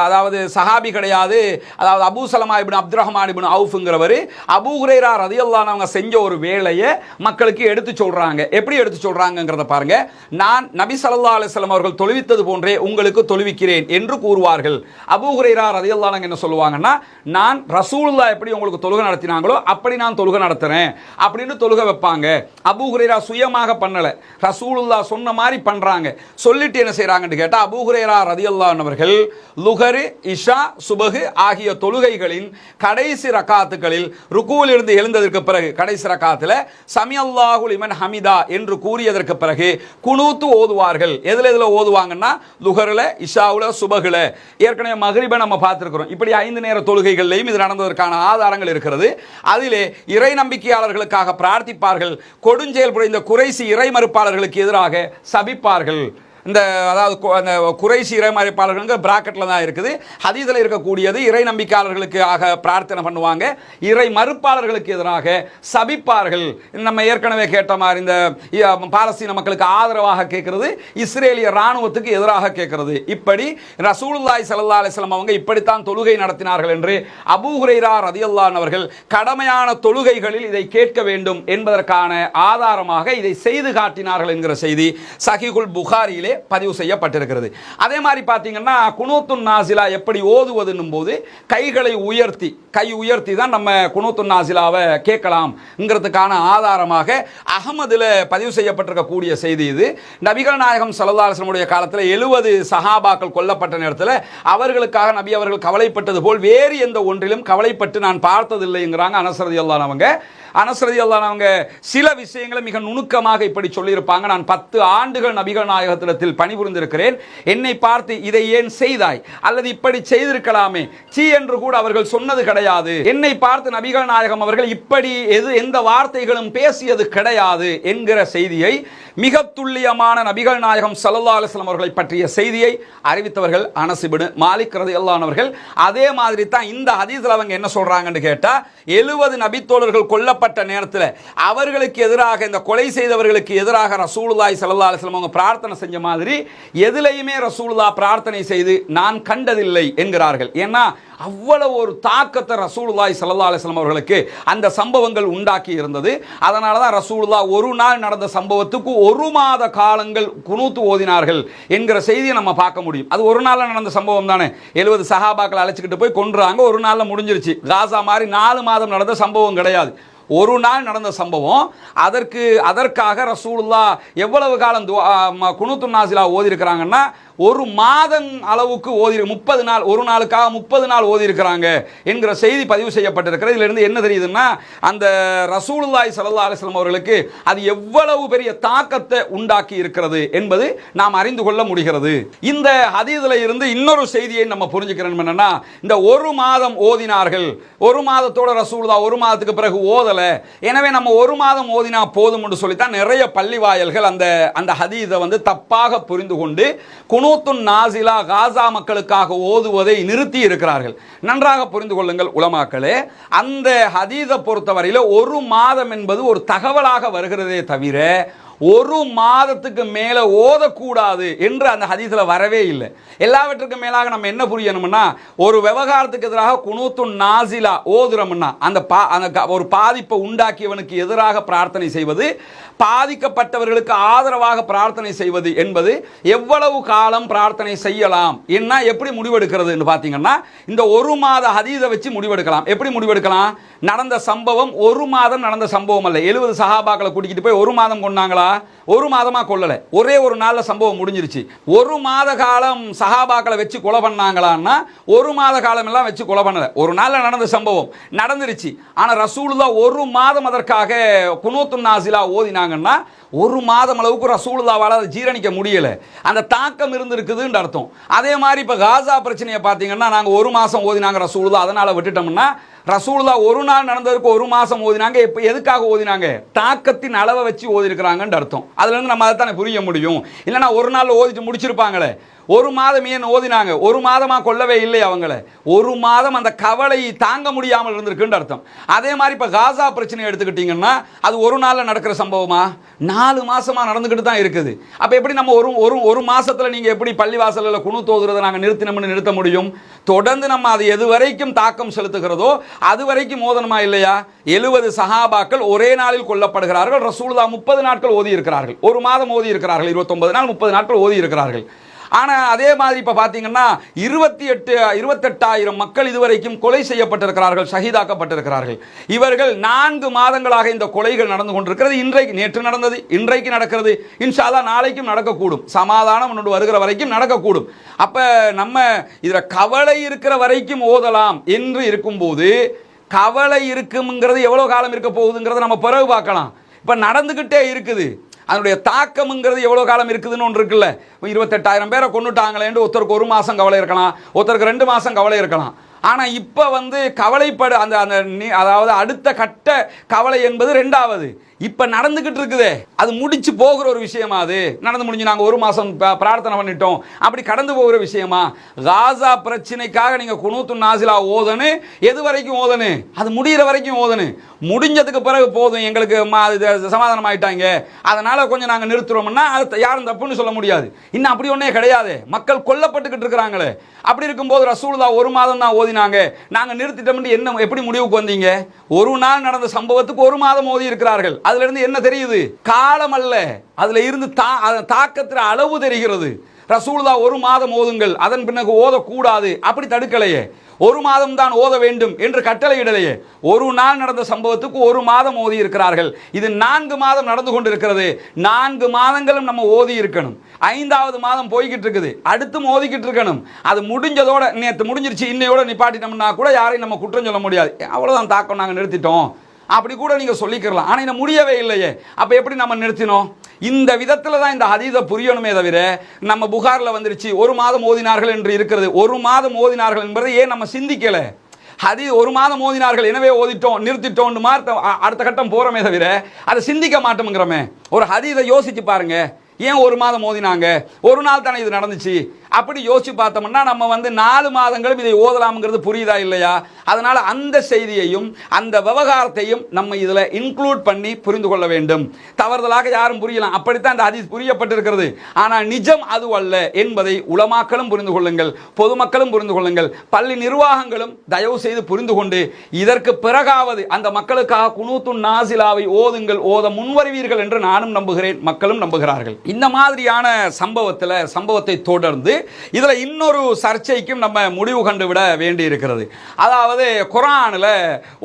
அதாவது சஹாபி கிடையாது, அதாவது அபூ சலமா இப்னு அப்துர்ரஹ்மான் இப்னு அவுஃப்ங்கிறவர் அபூ ஹுரைரா ரலியல்லாஹு அன்ஹு அவங்க செஞ்ச ஒரு வேலையை மக்களுக்கு எடுத்து சொல்றாங்க. எப்படி எடுத்து சொல்றாங்கங்கிறத பாருங்க. நான் நபி ஸல்லல்லாஹு அலைஹி வஸல்லம் அவர்கள் தொழுவித்தது போன்றே உங்களுக்கு தொழுவிக்கிறேன் என்று கூறுவார்கள். அபூ ஹுரைரா ரலியல்லாஹு அன்ஹு என்ன சொல்லுவாங்கன்னா, நான் ரசூலுல்லாஹ் எப்படி உங்களுக்கு தொழுகை நடத்தினாங்களோ அப்படி நான் தொழுகை நடத்துறேன் அப்படின்னு தொழுகை வைப்பாங்க. அபூ ஹுரைரா சுயமாக பண்ணல, ரசூலுல்லாஹ் சொன்ன மாதிரி பண்றாங்க. சொல்லிட்டு என்ன செய்றாங்கன்னு கேட்டா, அபூ ஹுரைரா ரலியல்லாஹு அன்ஹு அவர்கள் லுஹர், இஷா, சுபஹ் ஆகிய தொழுகைகளின் கடைசி ரக்காத்துகளில் ருக்கூவில் இருந்து எழுந்ததற்கு பிறகு கடைசி ரக்காத்துல சமி அல்லாஹு லிமன் ஹமிதா என்று கூறியதற்கு பிறகு குனூத் ஓதுவார்கள். எதுல ஓதுவாங்கன்னா, லுஹர்ல, இஷாவுல, சுபஹ்ல. ஏற்கனவே மக்ரிபை நம்ம பார்த்திருக்கிறோம். இப்படி 5 நேர தொழுகைகள்லையும் இது நடந்ததற்கான ஆதாரங்கள் இருக்கிறது. அதிலே இறை நம்பிக்கையாளர்களுக்காக பிரார்த்திப்பார்கள், கொடுஞ்செயல் புரிந்த குறைசி இறை மறுப்பாளர்களுக்கு எதிராக சபிப்பார்கள். அதாவது குறைசி இறை மறுப்பாளர்கள் பிராக்கெட்ல தான் இருக்குது. ஹதீஸ்ல இருக்கக்கூடியது இறை நம்பிக்கையாளர்களுக்காக பிரார்த்தனை பண்ணுவாங்க, இறை மறுப்பாளர்களுக்கு எதிராக சபிப்பார்கள். நம்ம ஏற்கனவே கேட்ட மாதிரி இந்த பாலஸ்தீன மக்களுக்கு ஆதரவாக கேட்கிறது, இஸ்ரேலிய ராணுவத்துக்கு எதிராக கேட்கிறது. இப்படி ரசூலுல்லாஹி ஸல்லல்லாஹு அலைஹி வஸல்லம் அவங்க இப்படித்தான் தொழுகை நடத்தினார்கள் என்று அபூ ஹுரைரா ரலியல்லாஹு அன்ஹு அவர்கள் கடமையான தொழுகைகளில் இதை கேட்க வேண்டும் என்பதற்கான ஆதாரமாக இதை செய்து காட்டினார்கள் என்கிற செய்தி சஹீஹுல் புகாரியிலே பதிவு செய்யப்பட்டிருக்கிறது. அதே மாதிரி பார்த்தீங்கன்னா, குனூத்துன் நாசிலா எப்படி ஓதுவதுன்னும் போது கைகளை உயர்த்தி, கை உயர்த்தி தான் நம்ம குனூத்துன் நாசிலாவை கேட்கலாம்ங்கிறதுக்கான ஆதாரமாக அஹ்மதுல பதிவு செய்யப்பட்டிருக்கக்கூடிய செய்தி இது. நபிகள் நாயகம் ஸல்லல்லாஹு அலைஹி வஸல்லம் காலத்தில் 70 சஹாபாக்கள் கொல்லப்பட்ட நேரத்தில் அவர்களுக்காக நபி அவர்கள் கவலைப்பட்டது போல் வேறு எந்த ஒன்றிலும் கவலைப்பட்டு நான் பார்த்ததில்லைங்கிறாங்க அனஸ் ரலியல்லாஹு அன்ஹு அவங்க. அனஸ் ரலியல்லாஹு அன்ஹு அவங்க சில விஷயங்களை மிக நுணுக்கமாக இப்படி சொல்லியிருப்பாங்க. நான் 10 ஆண்டுகள் நபிகள் நாயகத்தில் உங்களிடத்தில் பணிபுரிந்திருக்கிறேன், என்னை பார்த்து இதை ஏன் செய்தாய் அல்லது இப்படி செய்திருக்கலாமே சீ என்று கூட அவர்கள் சொன்னது கிடையாது. என்னை பார்த்து நபிகள் நாயகம் அவர்கள் இப்படி எந்த வார்த்தைகளும் பேசியது கிடையாது என்கிற செய்தியை, மிக துல்லியமான நபிகள் நாயகம் ஸல்லல்லாஹு அலைஹி வஸல்லம் அவர்களை பற்றிய செய்தியை அறிவித்தவர்கள் அனஸ் இப்னு மாலிக் ரலியல்லாஹு அன்ஹு அவர்கள். அதே மாதிரி தான் இந்த ஹதீஸ்ல அவங்க என்ன சொல்றாங்கன்னு கேட்டா, 70 நபித்தோழர்கள் கொல்லப்பட்ட நேரத்தில் அவர்களுக்கு எதிராக, இந்த கொலை செய்தவர்களுக்கு எதிராக ரசூலுல்லாஹி ஸல்லல்லாஹு அலைஹி வஸல்லம் அவங்க பிரார்த்தனை செஞ்ச மாதிரி எதிலையுமே ரசூலுல்லாஹ் பிரார்த்தனை செய்து நான் கண்டதில்லை என்கிறார்கள். ஏன்னா அவ்வளவு ஒரு தாக்கத்தை ரசூலுல்லாஹி ஸல்லல்லாஹு அலைஹி வஸல்லம் அவர்களுக்கு அந்த சம்பவங்கள் உண்டாக்கி இருந்தது. அதனால தான் ரசூலுல்லாஹ் ஒரு நாள் நடந்த சம்பவத்துக்கு 1 மாத காலங்கள் குனூத் ஓதினார்கள் என்கிற செய்தியை நம்ம பார்க்க முடியும். அது ஒரு நாள்ல நடந்த சம்பவம் தானே. 70 சஹாபாக்களை அழைச்சிக்கிட்டு போய் கொன்றாங்க, ஒரு நாள்ல முடிஞ்சிருச்சு. காசா மாதிரி 4 மாதம் நடந்த சம்பவம் கிடையாது, ஒரு நாள் நடந்த சம்பவம். அதற்காக ரசூலுல்லாஹ் எவ்வளவு காலம் குனூத்துன் நாஸிலா ஓதி இருக்கிறாங்கன்னா, ஒரு மாதம் அளவுக்கு ஓதி, 30 நாள், ஒரு நாளுக்காக 30 நாள் ஓதி இருக்கிறாங்க என்கிற செய்தி பதிவு செய்யப்பட்டிருக்கிறது. இதிலிருந்து என்ன தெரியுதுன்னா, அந்த ரசூலுல்லாஹி ஸல்லல்லாஹு அலைஹி வஸல்லம் அவர்களுக்கு அது எவ்வளவு பெரிய தாக்கத்தை உண்டாக்கி இருக்கிறது என்பது நாம் அறிந்து கொள்ள முடிகிறது. இந்த ஹதீஸ்ல இருந்து இன்னொரு செய்தியை நம்ம புரிஞ்சுக்கிறோம். என்னன்னா, இந்த ஒரு மாதம் ஓதினார்கள், ஒரு மாதத்தோட ரசூலுல்லாஹ் ஒரு மாதத்துக்கு பிறகு ஓதல, எனவே நம்ம ஒரு மாதம் ஓதினா போதும் என்று சொல்லித்தான் நிறைய பள்ளி வாயல்கள் அந்த ஹதீஸை வந்து தப்பாக புரிந்து கொண்டு குனூத்துன் நாஸிலா காசா மக்களுக்காக ஓதுவதை நிறுத்தி இருக்கிறார்கள். நன்றாக புரிந்து கொள்ளுங்கள் உலமாக்களே, அந்த ஹதீஸை பொறுத்தவரையில் ஒரு மாதம் என்பது ஒரு தகவலாக வருகிறதே தவிர ஒரு மாதத்துக்கு மேல ஓதக்கூடாது என்று அந்த ஹதீஸ்ல வரவே இல்லை. எல்லாவற்றுக்கும் மேலாக நம்ம என்ன புரியணும்னா, ஒரு விவகாரத்துக்கு எதிராக குனூத்துன் நாஸிலா ஓதுறோம்னா அந்த ஒரு பாதிப்பை உண்டாக்கியவனுக்கு எதிராக பிரார்த்தனை செய்வது, பாதிக்கப்பட்டவர்களுக்கு ஆதரவாக பிரார்த்தனை செய்வது என்பது எவ்வளவு காலம் பிரார்த்தனை செய்யலாம் என்ன எப்படி முடிவெடுக்கிறது என்று பார்த்தீங்கன்னா, இந்த ஒரு மாத ஹதீஸை வச்சு முடிவெடுக்கலாம். எப்படி முடிவெடுக்கலாம்? நடந்த சம்பவம் ஒரு மாதம் நடந்த சம்பவம் அல்ல. 70 சஹாபாக்களை கூட்டிக்கிட்டு போய் ஒரு மாதம் கொண்டாங்களா? ஒரு மாதமா கொல்லல, ஒரே ஒரு நாள்ல சம்பவம் முடிஞ்சிருச்சு. ஒரு மாத காலம் சஹாபாக்களை வச்சு கொலை பண்ணாங்களான்னா ஒரு மாத காலம் எல்லாம் வச்சு கொலை பண்ணல, ஒரு நாள்ல நடந்த சம்பவம் நடந்துருச்சு. ஆனா ரசூலுல்லாஹ் ஒரு மாதம் அதற்காக குனூத்துன் நாஸிலா ஓதினாங்கன்னா ஒரு மாதம் அளவுக்கு ரசூலுல்லாஹ்வால அதை ஜீரணிக்க முடியல, அந்த தாக்கம் இருந்திருக்குதுன்னு அர்த்தம். அதே மாதிரி இப்ப காசா பிரச்சனையை பார்த்தீங்கன்னா, நாங்க ஒரு மாசம் ஓதினாங்க ரசூலுல்லாஹ், அதனால விட்டுட்டோம்னா, ரசூலுல்லாஹ் ஒரு நாள் நடந்ததுக்கு ஒரு மாசம் ஓதினாங்க. இப்போ எதுக்காக ஓதினாங்க? தாக்கத்தின் அளவை வச்சு ஓதி இருக்கிறாங்கன்னு அர்த்தம். அதுல இருந்து நம்ம அதை தானே புரிய முடியும். இல்லைன்னா ஒரு நாள் ஓதிட்டு முடிச்சிருப்பாங்களே, ஒரு மாதம் ஏன் ஓதினாங்க? ஒரு மாதமா கொல்லவே இல்லை அவங்கள, ஒரு மாதம் அந்த கவலை தாங்க முடியாமல் இருந்திருக்குன்னு அர்த்தம். அதே மாதிரி இப்ப காசா பிரச்சனை எடுத்துக்கிட்டீங்கன்னா, அது ஒரு நாள்ல நடக்கிற சம்பவமா? 4 மாசமா நடந்துகிட்டு தான் இருக்குது. அப்ப எப்படி நம்ம ஒரு மாசத்துல நீங்க எப்படி பள்ளிவாசல்ல குனூத் ஓதுறதை நாங்க நிறுத்த முடியும்? தொடர்ந்து நம்ம அது எது வரைக்கும் தாக்கம் செலுத்துகிறதோ அது வரைக்கும் ஓதணுமா இல்லையா? 70 சஹாபாக்கள் ஒரே நாளில் கொல்லப்படுகிறார்கள். ரசூலுல்லாஹ் 30 நாட்கள் ஓதி இருக்கிறார்கள், ஒரு மாதம் ஓதி இருக்கிறார்கள், 29 நாள் 30 நாட்கள் ஓதி இருக்கிறார்கள். ஆனா அதே மாதிரி இப்ப பாத்தீங்கன்னா 28,000 மக்கள் இதுவரைக்கும் கொலை செய்யப்பட்டிருக்கிறார்கள், ஷஹீதாக்கப்பட்டிருக்கிறார்கள். இவர்கள் 4 மாதங்களாக இந்த கொலைகள் நடந்து கொண்டிருக்கிறது. நேற்று நடந்தது, இன்றைக்கு நடக்கிறது, இன்ஷா அல்லாஹ் நாளைக்கும் நடக்கக்கூடும், சமாதானம் வருகிற வரைக்கும் நடக்கக்கூடும். அப்ப நம்ம இதுல கவலை இருக்கிற வரைக்கும் ஓதலாம் என்று இருக்கும்போது, கவலை இருக்குங்கிறது எவ்வளவு காலம் இருக்க போகுதுங்கிறத நம்ம பிறகு பார்க்கலாம். இப்ப நடந்துகிட்டே இருக்குது, அதனுடைய தாக்கம்ங்கிறது எவ்வளோ காலம் இருக்குதுன்னு ஒன்று இருக்குல்ல. 28,000 பேரை கொண்டுட்டாங்களேன்னு ஒருத்தருக்கு 1 மாதம் கவலை இருக்கலாம், ஒருத்தருக்கு 2 மாதம் கவலை இருக்கலாம். ஆனால் இப்போ கவலைப்பட அதாவது அடுத்த கட்ட கவலை என்பது 2வது இப்போ நடந்துகிட்டு இருக்குதே, அது முடிச்சு போகிற ஒரு விஷயமா? அது நடந்து முடிஞ்சு நாங்கள் 1 மாதம் பிரார்த்தனை பண்ணிட்டோம் அப்படி கடந்து போகிற விஷயமா? காசா பிரச்சனைக்காக நீங்கள் குனூத்துன் நாஸிலா ஓதனு, எது வரைக்கும் ஓதனு? அது முடிகிற வரைக்கும் ஓதனு. முடிஞ்சதுக்கு பிறகு போதும் எங்களுக்கு சமாதானம் ஆயிட்டாங்க, அதனால கொஞ்சம் நாங்கள் நிறுத்துறோம்னா அது யாரும் தப்புன்னு சொல்ல முடியாது. இன்னும் அப்படி ஒன்றே கிடையாது, மக்கள் கொல்லப்பட்டுக்கிட்டு இருக்கிறாங்களே. அப்படி இருக்கும்போது ரசூலுல்லாஹ் 1 மாதம் தான் ஓதினாங்க, நாங்கள் நிறுத்திட்டோம்னு என்ன எப்படி முடிவுக்கு வந்தீங்க? ஒரு நாள் நடந்த சம்பவத்துக்கு 1 மாதம் ஓதி இருக்கிறார்கள். அதுல இருந்து என்ன தெரியுது? காலம் அல்ல, அதுல இருந்து தாக்கத்தின் அளவு தெரிகிறது. ரசூலுல்லாஹ் 1 மாதம் ஓதுங்கள், அதன் பிறகு ஓதக்கூடாது அப்படி தடுக்கலையே. 1 மாதம் தான் ஓத வேண்டும் என்று கட்டளையிடலையே. ஒரு நாள் நடந்த சம்பவத்துக்கு 1 மாதம் ஓதி இருக்கிறார்கள். இது 4 மாதம் நடந்து கொண்டிருக்கிறது. 4 மாதங்களும் நம்ம ஓதி இருக்கணும். 5வது மாதம் போய்கிட்டு இருக்குது, அடுத்தும் ஓதிக்கிட்டு இருக்கணும். அது முடிஞ்சதோட, நேற்று முடிஞ்சிருச்சு, இன்னையோட நிப்பாட்டிட்டோம்னா கூட யாரையும் நம்ம குற்றம் சொல்ல முடியாது. அவ்வளவுதான் தாக்கம், நாங்கள் நிறுத்திட்டோம் அப்படி கூட நீங்க சொல்லிக்கலாம். ஆனா இது முடியவே இல்லையே, அப்ப எப்படி நம்ம நிறுத்தினோம்? இந்த விதத்தில் தான் இந்த ஹதீஸை புரியணுமே தவிர நம்ம புகாரில் வந்துருச்சு ஒரு மாதம் ஓதினார்கள் என்று இருக்கிறது. ஒரு மாதம் ஓதினார்கள் என்பதை ஏன் நம்ம சிந்திக்கலை? ஹதீஸ் ஒரு மாதம் ஓதினார்கள் எனவே ஓதிட்டோம் நிறுத்திட்டோம் அடுத்த கட்டம் போகிறோமே தவிர அதை சிந்திக்க மாட்டோம்ங்கிறோமே. ஒரு ஹதீஸை யோசிச்சு பாருங்க, ஏன் ஒரு மாதம் ஓதினாங்க, ஒரு நாள் தானே இது நடந்துச்சு, அப்படி யோசிச்சு பார்த்தோம்னா நம்ம 4 மாதங்களும் இதை ஓதலாம்ங்கிறது புரியுதா இல்லையா? அதனால அந்த செய்தியையும் அந்த விவகாரத்தையும் நம்ம இதில் இன்க்ளூட் பண்ணி புரிந்து கொள்ள வேண்டும். தவறுதலாக யாரும் புரியலாம், அப்படித்தான் இந்த ஹதீஸ் புரியப்பட்டிருக்கிறது. ஆனால் நிஜம் அது அல்ல என்பதை உலமாக்களும் புரிந்து கொள்ளுங்கள், பொதுமக்களும் புரிந்து கொள்ளுங்கள், பள்ளி நிர்வாகங்களும் தயவு செய்து புரிந்து கொண்டு இதற்கு பிறகாவது அந்த மக்களுக்காக குனூத்துன் நாசிலாவை ஓதுங்கள், ஓத முன்வருவீர்கள் என்று நானும் நம்புகிறேன், மக்களும் நம்புகிறார்கள். இந்த மாதிரியான சம்பவத்தை தொடர்ந்து இதுல இன்னொரு சர்ச்சைக்கும் நம்ம முடிவு கண்டுவிட வேண்டி இருக்கிறது. அதாவது குர்ஆனில்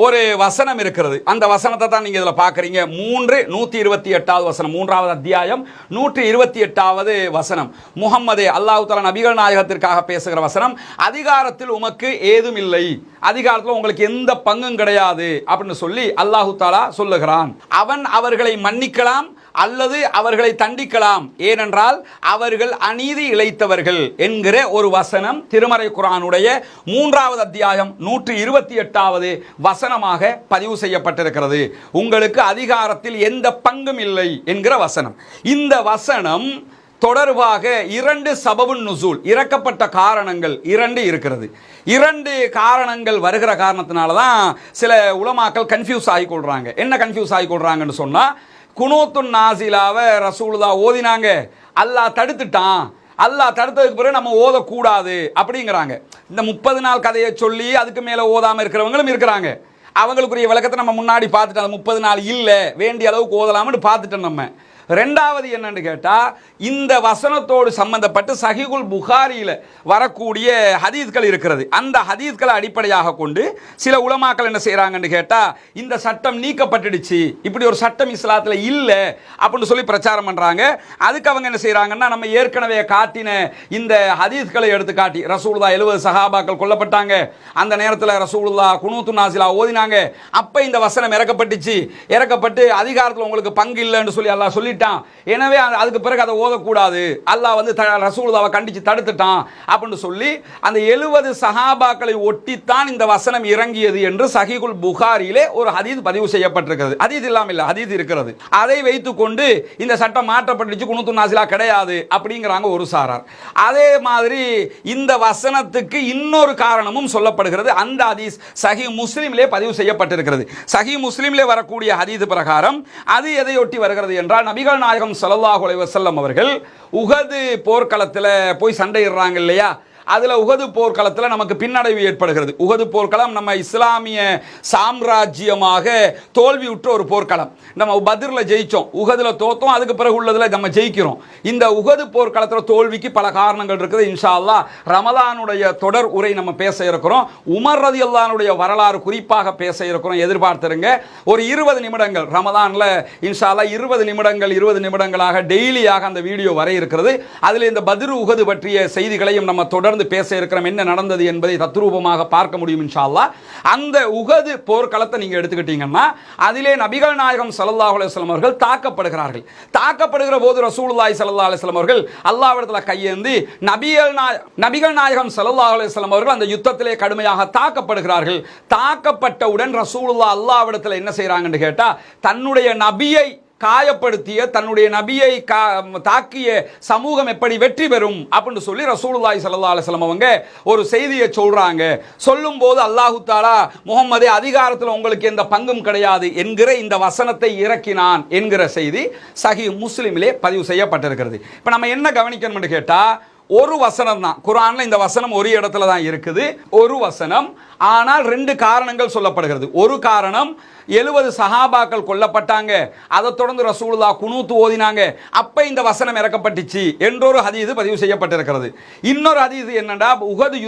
ஒரு வசனம் இருக்கிறது. அந்த வசனத்தை தான் நீங்க இதுல பார்க்கறீங்க. 128வது வசனம், 3வது அத்தியாயம் 128வது வசனம். முஹம்மதே, அல்லாஹ் தஆலா நபிகள் நாயகத்திற்காக பேசுகிற வசனம். அதிகாரத்தில் உமக்கு ஏதும் இல்லை, அதிகாரத்தில் உங்களுக்கு எந்த பங்கும் கிடையாது அப்படின்னு சொல்லி அல்லாஹ் தஆலா சொல்லுகிறான். அவன் அவர்களை மன்னிக்கலாம் அல்லது அவர்களை தண்டிக்கலாம், ஏனென்றால் அவர்கள் அநீதி இழைத்தவர்கள் என்கிற ஒரு வசனம் திருமறை குர்ஆனுடைய 3வது அத்தியாயம் 128வது வசனமாக பதிவு செய்யப்பட்டிருக்கிறது. உங்களுக்கு அதிகாரத்தில் எந்த பங்கும் இல்லை என்கிற வசனம். இந்த வசனம் தொடர்பாக 2 சபபுன் நுசூல், இறக்கப்பட்ட காரணங்கள் 2 இருக்கிறது. 2 காரணங்கள் வருகிற காரணத்தினால தான் சில உலமாக்கள் கன்ஃபியூஸ் ஆகி கொள்றாங்க. என்ன கன்ஃபியூஸ் ஆகி கொள்றாங்கன்னு சொன்னா, குனூத்துன் நாசிலாவை ரசூலுல்லாஹ் ஓதினாங்க, அல்லாஹ் தடுத்துட்டான், அல்லாஹ் தடுத்ததுக்கு பிறகு நம்ம ஓதக்கூடாது அப்படிங்கிறாங்க. இந்த 30 நாள் கதையை சொல்லி அதுக்கு மேலே ஓதாமல் இருக்கிறவங்களும் இருக்கிறாங்க. அவங்களுக்குரிய விளக்கத்தை நம்ம முன்னாடி பார்த்துட்டோம். 30 நாள் இல்லை, வேண்டிய அளவுக்கு ஓதலாம்னு பார்த்துட்டோம். நம்ம ரெண்டாவது என்னன்னு கேட்டால், இந்த வசனத்தோடு சம்பந்தப்பட்டு சஹீஹுல் புகாரியில் வரக்கூடிய ஹதீஸ்கள் இருக்கிறது. அந்த ஹதீஸ்களை அடிப்படையாக கொண்டு சில உலமாக்கள் என்ன செய்கிறாங்கன்னு கேட்டால், இந்த சட்டம் நீக்கப்பட்டுடுச்சு, இப்படி ஒரு சட்டம் இஸ்லாத்தில் இல்லை அப்படின்னு சொல்லி பிரச்சாரம் பண்ணுறாங்க. அதுக்கு அவங்க என்ன செய்கிறாங்கன்னா, நம்ம ஏற்கனவே காட்டின இந்த ஹதீஸ்களை எடுத்து காட்டி, ரசூலுல்லாஹ் 70 சஹாபாக்கள் கொல்லப்பட்டாங்க, அந்த நேரத்தில் ரசூலுல்லாஹ் குனூத்துன் நாசிலா ஓதினாங்க, அப்போ இந்த வசனம் இறக்கப்பட்டு அதிகாரத்தில் உங்களுக்கு பங்கு இல்லைன்னு சொல்லி அல்லாஹ் சொல்லி, எனவே அதுக்கு பிறகு அதை ஓதக்கூடாது, அல்லாஹ் வந்து ரசூலுல்லாஹ்வை கண்டிச்சு தடுத்துட்டான் அப்படின்னு சொல்லி அந்த 70 சஹாபாக்களை ஒட்டித்தான் இந்த வசனம் இறங்கியது என்று சஹீஹுல் புகாரியிலே ஒரு ஹதீஸ் பதிவு செய்யப்பட்டிருக்கிறது. ஹதீஸ் இல்லாமல் இல்லை, ஹதீஸ் இருக்கிறது. அதை வைத்துக்கொண்டு இந்த சட்டம் மாற்றப்பட்டுச்சு, குனூத்துன் நாசிலா கிடையாது அப்படிங்கிறாங்க ஒரு சாரார். அதே மாதிரி இந்த வசனத்துக்கு இன்னொரு காரணமும் சொல்லப்படுகிறது. அந்த ஹதீஸ் சஹீஹ் முஸ்லிமிலே பதிவு செய்யப்பட்டிருக்கிறது. சஹீஹ் முஸ்லிமிலே வரக்கூடிய ஹதீஸ் பிரகாரம் அது எதையொட்டி வருகிறது என்றால், நபிகள் நாயகம் ஸல்லல்லாஹு அலைஹி வஸல்லம் அவர்கள் உஹது போர்க்களத்தில் போய் சண்டையிடுறாங்க இல்லையா, அதில் உஹது போர்க்களத்தில் நமக்கு பின்னடைவு ஏற்படுகிறது. உஹது போர்க்களம் நம்ம இஸ்லாமிய சாம்ராஜ்யமாக தோல்வியுற்ற ஒரு போர்க்களம். நம்ம பத்ரில் ஜெயித்தோம், உஹதில் தோத்தோம், அதுக்கு பிறகு உள்ளதில் நம்ம ஜெயிக்கிறோம். இந்த உஹது போர்க்களத்தில் தோல்விக்கு பல காரணங்கள் இருக்குது. இன்ஷா அல்லாஹ் ரமலானுடைய தொடர் உரை நம்ம பேச இருக்கிறோம். உமர் ரலியல்லாஹுடைய வரலாறு குறிப்பாக பேச இருக்கிறோம், எதிர்பார்த்துருங்க. ஒரு 20 நிமிடங்கள் ரமலானில் இன்ஷா அல்லாஹ் 20 நிமிடங்களாக டெய்லியாக அந்த வீடியோ வர இருக்கிறது. அதில் இந்த பத்ரு உஹது பற்றிய செய்திகளையும் நம்ம தொடர்ந்து பேச இருக்கிறோம். என்ன நடந்தது என்பதை தத்ரூபமாக பார்க்க முடியும் இன்ஷா அல்லாஹ். அந்த உஹது போர்க்களத்தை நீங்க எடுத்துக்கிட்டீங்கன்னா, அதிலே நபிகள் நாயகம் ஸல்லல்லாஹு அலைஹி வஸல்லம் அவர்கள் தாக்கப்படுகிற போது ரசூலுல்லாஹி ஸல்லல்லாஹு அலைஹி வஸல்லம் அவர்கள் அல்லாஹ்விடத்தில் கையேந்தி நபிகள் நாயகம் ஸல்லல்லாஹு அலைஹி வஸல்லம் அவர்கள் அந்த யுத்தத்திலே கடுமையாக தாக்கப்படுகிறார்கள். தாக்கப்பட்டவுடன் ரசூலுல்லாஹ் அல்லாஹ்விடத்தில் என்ன செய்றாங்கன்னு கேட்டா, தன்னுடைய நபியை காயப்படுத்திய, தன்னுடைய நபியை தாக்கிய சமூகம் எப்படி வெற்றி பெறும் அப்படின்னு சொல்லி ரசூலுல்லாஹி ஸல்லல்லாஹு அலைஹி வஸல்லம் அவங்க ஒரு செய்தியை சொல்றாங்க. சொல்லும் போது அல்லாஹ் தஆலா முஹம்மதே அதிகாரத்தில் உங்களுக்கு எந்த பங்கும் கிடையாது என்கிற இந்த வசனத்தை இறக்கினான் என்கிற செய்தி சஹீஹ் முஸ்லிமிலே பதிவு செய்யப்பட்டிருக்கிறது. இப்போ நம்ம என்ன கவனிக்கணும்னு கேட்டா, ஒரு வசனம் தான் குர்ஆன்ல, இந்த வசனம் ஒரு இடத்துல தான் இருக்குது, ஒரு வசனம். ஆனால் 2 காரணங்கள் சொல்லப்படுகிறது. ஒரு காரணம், 70 சஹாபாக்கள் கொல்லப்பட்டாங்க, அதை தொடர்ந்து ரசூலுல்லாஹ் குனூத் ஓதினாங்க, அப்ப இந்த வசனம் இறக்கப்பட்டுச்சு என்றொரு ஹதீஸ் பதிவு செய்யப்பட்டிருக்கிறது. இன்னொரு ஹதீஸ் என்னன்னா, உஹது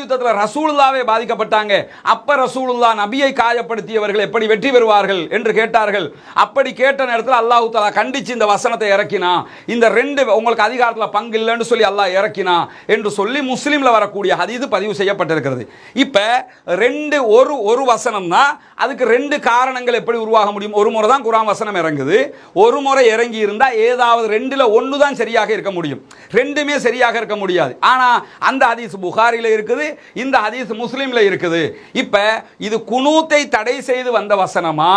யுத்தத்தில் ரசூலுல்லாஹ்வே பாதிக்கப்பட்டாங்க, அப்ப ரசூலுல்லாஹ் நபியை காயப்படுத்தியவர்கள் எப்படி வெற்றி பெறுவார்கள் என்று கேட்டார்கள். அப்படி கேட்ட நேரத்தில் அல்லாஹ் தஆலா கண்டிச்சு இந்த வசனத்தை இறக்கினா, இந்த 2 உங்களுக்கு அதிகாரத்தில் பங்கு இல்லைன்னு சொல்லி அல்லாஹ் இறக்கினா என்று சொல்லி முஸ்லிம்ல வரக்கூடிய ஹதீஸ் பதிவு செய்யப்பட்டிருக்கிறது. இப்ப இப்போ ஒரு வசனம் தான், அதுக்கு ரெண்டு காரணங்கள் எப்படி உருவாக முடியும்? ஒரு முறை தான் குர்ஆன் வசனம் இறங்குது, ஒரு முறை இறங்கி இருந்தால் ஏதாவது ரெண்டில் ஒன்று தான் சரியாக இருக்க முடியும், ரெண்டுமே சரியாக இருக்க முடியாது. ஆனால் அந்த ஹதீஸ் புகாரியில் இருக்குது, இந்த ஹதீஸ் முஸ்லீமில் இருக்குது. இப்போ இது குனூத்தை தடை செய்து வந்த வசனமா,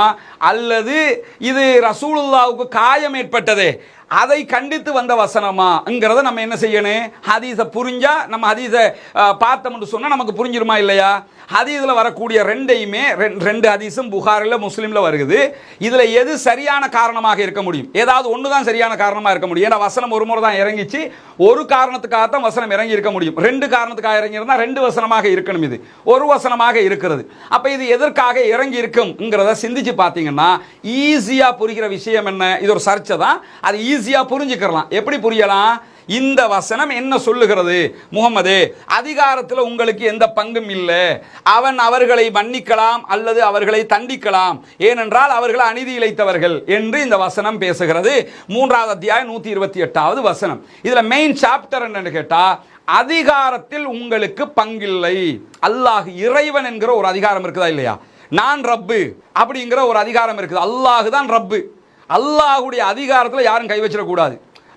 அல்லது இது ரசூலுல்லாவுக்கு காயம் ஏற்பட்டதே அதை கண்டித்து வந்த வசனமாங்கிறத நம்ம என்ன செய்யணும்? ஹதீஸை புரிஞ்சா நம்ம ஹதீஸை பார்த்தோம்னு சொன்னால் நமக்கு புரிஞ்சிருமா இல்லையா? ஹதீஸில் வரக்கூடிய ரெண்டு ஹதீஸும் புகாரில் முஸ்லீமில் வருகிறது. இதில் எது சரியான காரணமாக இருக்க முடியும்? ஏதாவது ஒன்று தான் சரியான காரணமாக இருக்க முடியும். ஏன்னா வசனம் ஒரு முறை தான் இறங்கிச்சு, ஒரு காரணத்துக்காகத்தான் வசனம் இறங்கி இருக்க முடியும். ரெண்டு காரணத்துக்காக இறங்கியிருந்தால் ரெண்டு வசனமாக இருக்கணும், இது ஒரு வசனமாக இருக்கிறது. அப்போ இது எதற்காக இறங்கி இருக்கும்ங்கிறத சிந்திச்சு பார்த்தீங்கன்னா ஈஸியாக புரிகிற விஷயம் என்ன? இது ஒரு சர்ச்சை தான், அது ஈஸியா புரிஞ்சுக்கலாம். எப்படி புரியலாம்? இந்த வசனம் என்ன சொல்லுகிறது? முகமதே, அதிகாரத்தில் உங்களுக்கு எந்த பங்கும் இல்லை, அவர்களை மன்னிக்கலாம் அல்லது அவர்களை தண்டிக்கலாம், ஏனென்றால் அவர்கள் அநீதி இழைத்தவர்கள் என்று இந்த வசனம் பேசுகிறது. 3வது அத்தியாயம் 128வது வசனம். இதுல மெயின் சாப்டர் என்னன்னு கேட்டா, அதிகாரத்தில் உங்களுக்கு பங்கில்லை. அல்லாஹ் இறைவன் என்கிற ஒரு அதிகாரம் இருக்குதா இல்லையா? நான் ரப்பு அப்படிங்கிற ஒரு அதிகாரம் இருக்குது. அல்லாஹ் தான் ரப்பு. அல்லாஹுடைய அதிகாரத்தில் யாரும் கை வச்சிடக்கூடாது.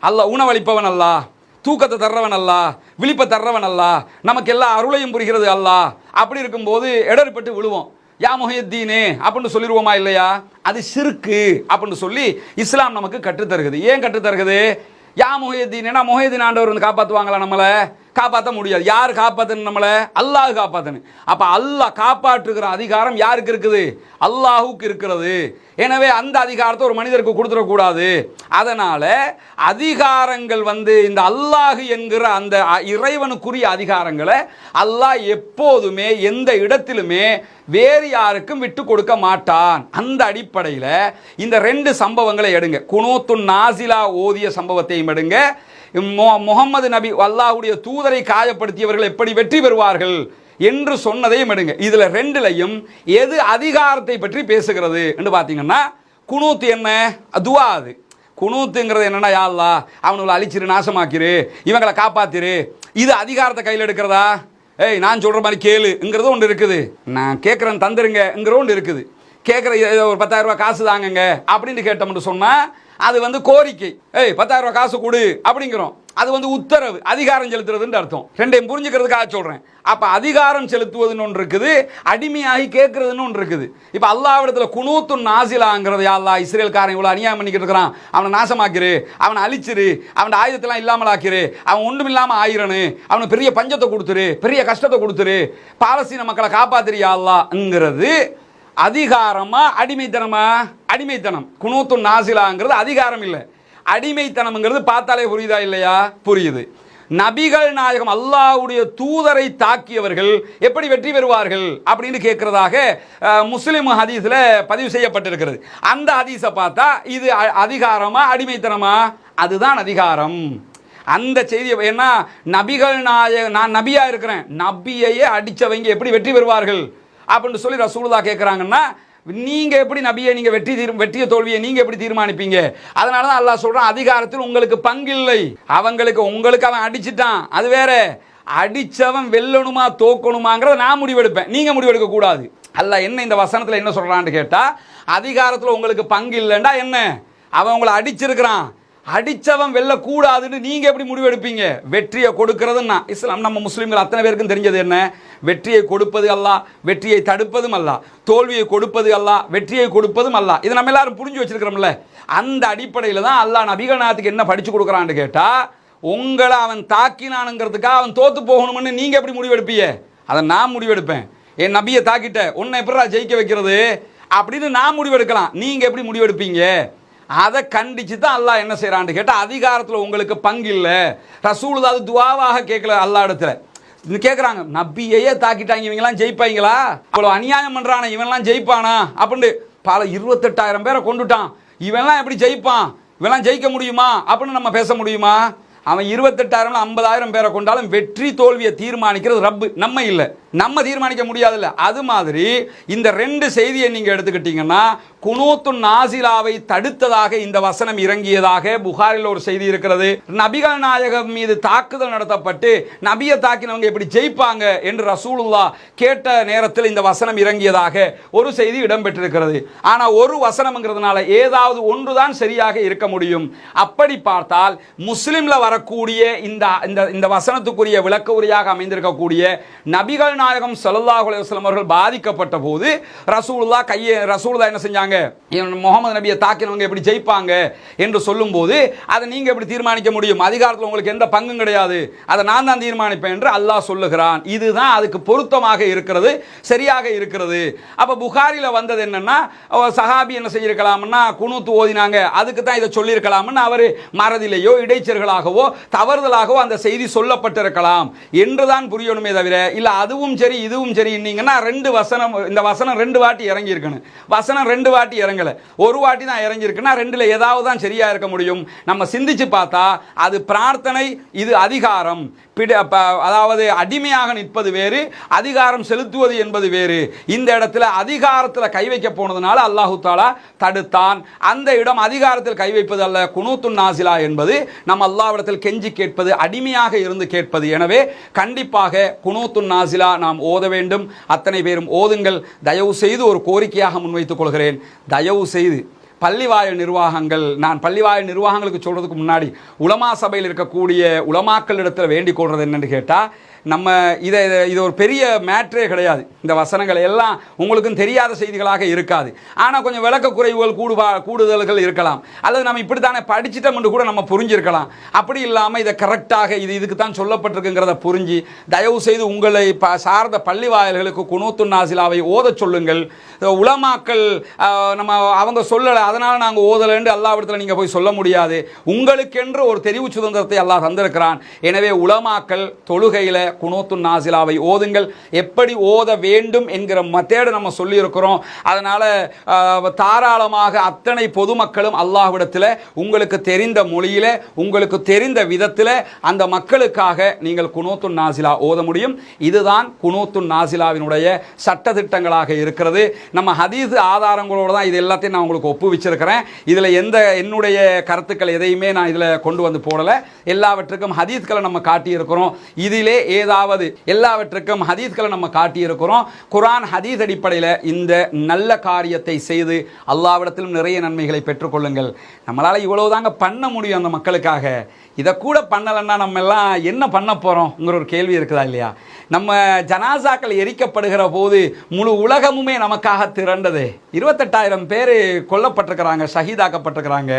அல்லாஹ் உணவளிப்பவன் அல்லாஹ், தூக்கத்தை தர்றவன் அல்லாஹ், விழிப்பை தர்றவன் அல்லாஹ், நமக்கு எல்லா அருளையும் புரிகிறது அல்லாஹ். அப்படி இருக்கும்போது இடர்பட்டு விழுவோம். யா முஹியத்தீனே அப்படின்னு சொல்லிடுவோமா இல்லையா? அது ஷிர்க்கு அப்படின்னு சொல்லி இஸ்லாம் நமக்கு கற்றுத்தருகிறது. ஏன் கற்றுத்தருகிறது? யா முஹியத்தீனா, முஹியத்தீன் ஆண்டவர் வந்து காப்பாற்றுவாங்களா? நம்மளை காப்பாற்ற முடியாது. யார் காப்பாற்றணும்? நம்மளை அல்லாஹ் காப்பாற்றணும். அப்போ அல்லாஹ் காப்பாற்றுகிற அதிகாரம் யாருக்கு இருக்குது? அல்லாஹுக்கு இருக்கிறது. எனவே அந்த அதிகாரத்தை ஒரு மனிதருக்கு கொடுத்துடக்கூடாது. அதனால அதிகாரங்கள் வந்து இந்த அல்லாஹ் என்கிற அந்த இறைவனுக்குரிய அதிகாரங்களை அல்லாஹ் எப்போதுமே எந்த இடத்திலுமே வேறு யாருக்கும் விட்டு கொடுக்க மாட்டான். அந்த அடிப்படையில் இந்த ரெண்டு சம்பவங்களை எடுங்க. குனூத்துன் நாசிலா ஓதிய சம்பவத்தையும் எடுங்க, முகமது நபி அல்லாஹ்வுடைய தூதரை காயப்படுத்தியவர்கள் எப்படி வெற்றி பெறுவார்கள் என்று சொன்னதையும் எடுங்க. இதுல ரெண்டுலையும் எது அதிகாரத்தை பற்றி பேசுகிறது என்று பார்த்தீங்கன்னா, குனூத் என்ன? துவா. அது குனூத்துங்கிறது என்னன்னா, யா அல்லாஹ் அவனுங்களை அழிச்சிரு, நாசமாக்கிரு, இவங்களை காப்பாத்திரு. இது அதிகாரத்தை கையில் எடுக்கிறதா? ஏய் நான் சொல்ற மாதிரி கேளுங்கிறது ஒன்று இருக்குது, நான் கேட்குறேன் தந்துருங்கிற ஒன்று இருக்குது. கேட்குற ஒரு 10,000 ரூபாய் காசு தாங்கங்க அப்படின்னு கேட்டோம்னு சொன்னா அது வந்து கோரிக்கை. ஏய் 10,000 ரூபாய் காசு கொடு அப்படிங்கிறோம். அது வந்து உத்தரவு, அதிகாரம் செலுத்துறதுன்னு அர்த்தம். ரெண்டையும் புரிஞ்சுக்கிறதுக்காக சொல்றேன். அப்ப அதிகாரம் செலுத்துவதுன்னு ஒன்று இருக்குது, அடிமையாகி கேட்கறதுன்னு ஒன்று இருக்குது. இப்ப அல்லாஹ்விடத்துல குனூத்துன் நாசிலாங்கிறது, யா அல்லாஹ் இஸ்ரேல்காரன் இவ்வளவு அநியாயம் பண்ணிக்கிட்டு இருக்கிறான், அவனை நாசமாக்கிரு, அவனை அழிச்சிரு, அவன் ஆயுதத்தெல்லாம் இல்லாமல் ஆக்கிரு, அவன் ஒன்றும் இல்லாம ஆயிரனு, அவனுக்கு பெரிய பஞ்சத்தை கொடுத்துரு, பெரிய கஷ்டத்தை கொடுத்துரு, பாலஸ்தீன மக்களை காப்பாத்திரு யா அல்லாஹ்ங்கிறது அதிகாரமா அடிமைத்தனமா? அடிமைத்தனம். குனூத்துன் நாசிலாங்கிறது அதிகாரம் இல்லை, அடிமைத்தனம்ங்கிறது. பார்த்தாலே புரியுதா இல்லையா? புரியுது. நபிகள் நாயகம் அல்லாஹ்வுடைய தூதரை தாக்கியவர்கள் எப்படி வெற்றி பெறுவார்கள் அப்படின்னு கேட்கிறதாக முஸ்லிம் ஹதீஸ்ல பதிவு செய்யப்பட்டிருக்கிறது. அந்த ஹதீஸை பார்த்தா இது அதிகாரமா அடிமைத்தனமா? அதுதான் அதிகாரம். அந்த செய்தியை ஏன்னா நபிகள் நாயகம், நான் நபியா இருக்கிறேன், நபியையே அடிச்சவங்க எப்படி வெற்றி பெறுவார்கள் அப்படின்னு சொல்லி ரசூலுல்லாஹ் கேட்குறாங்கன்னா, நீங்க எப்படி நபியை நீங்க வெற்றிய தோல்வியை நீங்க எப்படி தீர்மானிப்பீங்க? அதனால தான் அல்லாஹ் சொல்றான், அதிகாரத்தில் உங்களுக்கு பங்கில்லை. உங்களுக்கு அவன் அடிச்சிட்டான், அது வேற. அடிச்சவன் வெல்லணுமா தோக்கணுமாங்கிறத நான் முடிவெடுப்பேன், நீங்க முடிவெடுக்க கூடாது. அல்லாஹ் என்ன இந்த வசனத்தில் என்ன சொல்றான்னு கேட்டா, அதிகாரத்தில் உங்களுக்கு பங்கு இல்லைண்டா என்ன? அவன் உங்களை அடிச்சிருக்கிறான், அடிச்சவன் வெல்லக்கூடாதுன்னு நீங்க எப்படி முடிவெடுப்பீங்க? வெற்றியை கொடுக்கிறதுன்னா இஸ்லாம் நம்ம முஸ்லீம்கள் அத்தனை பேருக்கும் தெரிஞ்சது என்ன? வெற்றியை கொடுப்பது அல்லாஹ், வெற்றியை தடுப்பதும் அல்லாஹ், தோல்வியை கொடுப்பது அல்லாஹ், வெற்றியை கொடுப்பதும் அல்லாஹ். இதை நம்ம எல்லாரும் புரிஞ்சு வச்சிருக்கிறோம்ல. அந்த அடிப்படையில் தான் அல்லாஹ் நபிகள் நாயகத்துக்கு என்ன படிச்சு கொடுக்குறான்னு கேட்டா, உங்களை அவன் தாக்கினானுங்கிறதுக்காக அவன் தோத்து போகணும்னு நீங்க எப்படி முடிவெடுப்பீங்க? அதை நான் முடிவெடுப்பேன். என் நபியை தாக்கிட்ட உன்னை எப்படா ஜெயிக்க வைக்கிறது அப்படின்னு நான் முடிவெடுக்கலாம். நீங்க எப்படி முடிவெடுப்பீங்க? அதை கண்டிச்சு தான் அல்லாஹ் என்ன செய்யறான்னு கேட்டா, அதிகாரத்தில் உங்களுக்கு பங்கு இல்லை. ரசூலுல்லாஹ் அது துஆவாக கேட்கல, அல்லாஹ் இடத்துல கேட்குறாங்க, நபியையே தாக்கிட்டாங்க, இவங்கெல்லாம் ஜெயிப்பாங்களா? அவ்வளோ அநியாயம் பண்றான, இவன்லாம் ஜெயிப்பானா அப்படின்னு. பல 28,000 பேரை கொண்டுட்டான், இவன்லாம் எப்படி ஜெயிப்பான்? இவெல்லாம் ஜெயிக்க முடியுமா அப்படின்னு நம்ம பேச முடியுமா? அவன் 28,000 50,000 பேரை கொண்டாலும் வெற்றி தோல்வியை தீர்மானிக்கிறது ரப்பு, நம்ம இல்லை. நம்ம தீர்மானிக்க முடியாதுல்ல. அது மாதிரி இந்த 2 செய்தியை நீங்க எடுத்துக்கிட்டீங்கன்னா, குனூத்து நாசிலாவை தடுத்ததாக இந்த வசனம் இறங்கியதாக புகாரில் ஒரு செய்தி இருக்கிறது. நபிகள் நாயகம் மீது தாக்குதல் நடத்தப்பட்டு நபியை தாக்கினவங்க எப்படி ஜெயிப்பாங்க என்று ரசூலுல்லாஹ் கேட்ட நேரத்தில் இந்த வசனம் இறங்கியதாக ஒரு செய்தி இடம்பெற்றிருக்கிறது. ஆனா ஒரு வசனம்ங்கிறதுனால ஏதாவது ஒன்றுதான் சரியாக இருக்க முடியும். அப்படி பார்த்தால் முஸ்லிம்ல வரக்கூடிய இந்த வசனத்துக்குரிய விளக்க உரையாக அமைந்திருக்கக்கூடிய நபிகள் நாயகம் ஸல்லல்லாஹு அலைஹி வஸல்லம் அவர்கள் பாதிக்கப்பட்ட போது ரசூலுல்லாஹ் என்ன செஞ்சாங்க, முகமது நபியை தாக்கினவங்க எப்படி ஜெயிப்பாங்க என்று சொல்லும் போது அதை நீங்க எப்படி தீர்மானிக்க முடியும், அதிகாரத்தில் உங்களுக்கு எந்த பங்கும் கிடையாது, அதை நான் தான் தீர்மானிப்பேன் என்று அல்லாஹ் சொல்லுகிறான். இதுதான் அதுக்கு பொருத்தமாக இருக்கிறது, சரியாக இருக்கிறது. அப்ப புகாரில வந்தது என்னன்னா, சஹாபி என்ன செய்யிருக்கலாம்னா குனூத் ஓதினாங்க, அதுக்கு தான் இதை சொல்லியிருக்கலாம்னு அவர் மறதிலேயோ இடைச்சர்களாகவோ தவறுதலாகவோ அந்த செய்தி சொல்லப்பட்டிருக்கலாம் என்றுதான் புரியணுமே தவிர, இல்ல அதுவும் சரி இதுவும் சரி நீங்கன்னா இந்த வசனம் 2 வாட்டி இறங்கி இருக்கணும். வசனம் 2 வாட்டி இறங்கல, ஒரு வாட்டி தான் இறங்கி இருக்குன்னா 2ல ஏதாவது தான் சரியா இருக்க முடியும். நம்ம சிந்திச்சு பார்த்தா அது பிரார்த்தனை, இது அதிகாரம். அதாவது அடிமையாக நிற்பது வேறு, அதிகாரம் செலுத்துவது என்பது வேறு. இந்த இடத்துல அதிகாரத்தில் கை வைக்க போனதுனால அல்லாஹு தாலா தடுத்தான். அந்த இடம் அதிகாரத்தில் கை வைப்பது அல்ல, குனூத்துன் நாசிலா என்பது நம்ம அல்லாஹ்விடத்தில் கெஞ்சி கேட்பது, அடிமையாக இருந்து கேட்பது. எனவே கண்டிப்பாக குனூத்துன் நாசிலா நாம் ஓத வேண்டும். அத்தனை பேரும் ஓதுங்கள். தயவு செய்து ஒரு கோரிக்கையாக முன்வைத்துக் கொள்கிறேன், தயவு செய்து பள்ளிவாயல் நிர்வாகங்கள், நான் பள்ளிவாயல் நிர்வாகங்களுக்கு சொல்றதுக்கு முன்னாடி உலமா சபையில் இருக்கக்கூடிய உலமாக்கள் இடத்துல வேண்டிக் கொள்றது என்னன்னு கேட்டா, நம்ம இது ஒரு பெரிய மேட்ரே கிடையாது. இந்த வசனங்கள் எல்லாம் உங்களுக்கும் தெரியாத செய்திகளாக இருக்காது. ஆனால் கொஞ்சம் விளக்க குறைவுகள் கூடுதல்கள் இருக்கலாம், அல்லது நம்ம இப்படி தானே படிச்சுட்டோம் என்று கூட நம்ம புரிஞ்சிருக்கலாம். அப்படி இல்லாமல் இதை கரெக்டாக இதுக்கு தான் சொல்லப்பட்டிருக்குங்கிறத புரிஞ்சு தயவு செய்து உங்களை சார்ந்த பள்ளி வாயில்களுக்கு குனூத்துன் நாசிலாவை ஓத சொல்லுங்கள். உலமாக்கள் அவங்க சொல்லலை அதனால் நாங்கள் ஓதலைன்னு அல்லாஹ்விடத்தில் நீங்கள் போய் சொல்ல முடியாது. உங்களுக்கென்று ஒரு தெரிவு சுதந்திரத்தை அல்லாஹ் தந்திருக்கிறான். எனவே உலமாக்கள் தொழுகையில் குனூத்துன் நாசிலாவை ஓதுங்கள். எப்படி ஓத வேண்டும் என்கிற மெத்தேடு நம்ம சொல்லி இருக்கிறோம். அதனால தாராளமாக அத்தனை பொதுமக்களும் அல்லாஹ்விடத்தில் உங்களுக்கு தெரிந்த மொழியில, உங்களுக்கு தெரிந்த விதத்தில் அந்த மக்களுக்காக நீங்கள் குனூத்துன் நாசிலா ஓத முடியும். இதுதான் குனூத்துன் நாசிலாவினுடைய சட்டதிட்டங்களாக இருக்கிறது. நம்ம ஹதீஸ் ஆதாரங்களோடு தான் இது எல்லாத்தையும் நான் உங்களுக்கு ஒப்புவிச்சிருக்கிறேன். இதில் என்னுடைய கருத்துக்கள் எதையுமே நான் இதில் கொண்டு வந்து போடலை. எல்லாவற்றுக்கும் ஹதீஸ்களை நம்ம காட்டியிருக்கிறோம். இதிலே ஏதாவது எல்லாவற்றுக்கும் ஹதீஸ்களை நம்ம காட்டியிருக்கிறோம். குர்ஆன் ஹதீஸ் அடிப்படையில் இந்த நல்ல காரியத்தை செய்து அல்லாஹ்விடத்திலும் நிறைய நன்மைகளை பெற்றுக்கொள்ளுங்கள். நம்மளால் இவ்வளவுதாங்க பண்ண முடியும் அந்த மக்களுக்காக. இதை கூட பண்ணலைன்னா நம்ம எல்லாம் என்ன பண்ண போகிறோம்ங்கிற ஒரு கேள்வி இருக்குதா இல்லையா? நம்ம ஜனாசாக்கள் எரிக்கப்படுகிற போது முழு உலகமுமே நமக்காக திரண்டது. 28,000 பேர் கொல்லப்பட்டிருக்கிறாங்க, ஷஹீதாக்கப்பட்டிருக்கிறாங்க.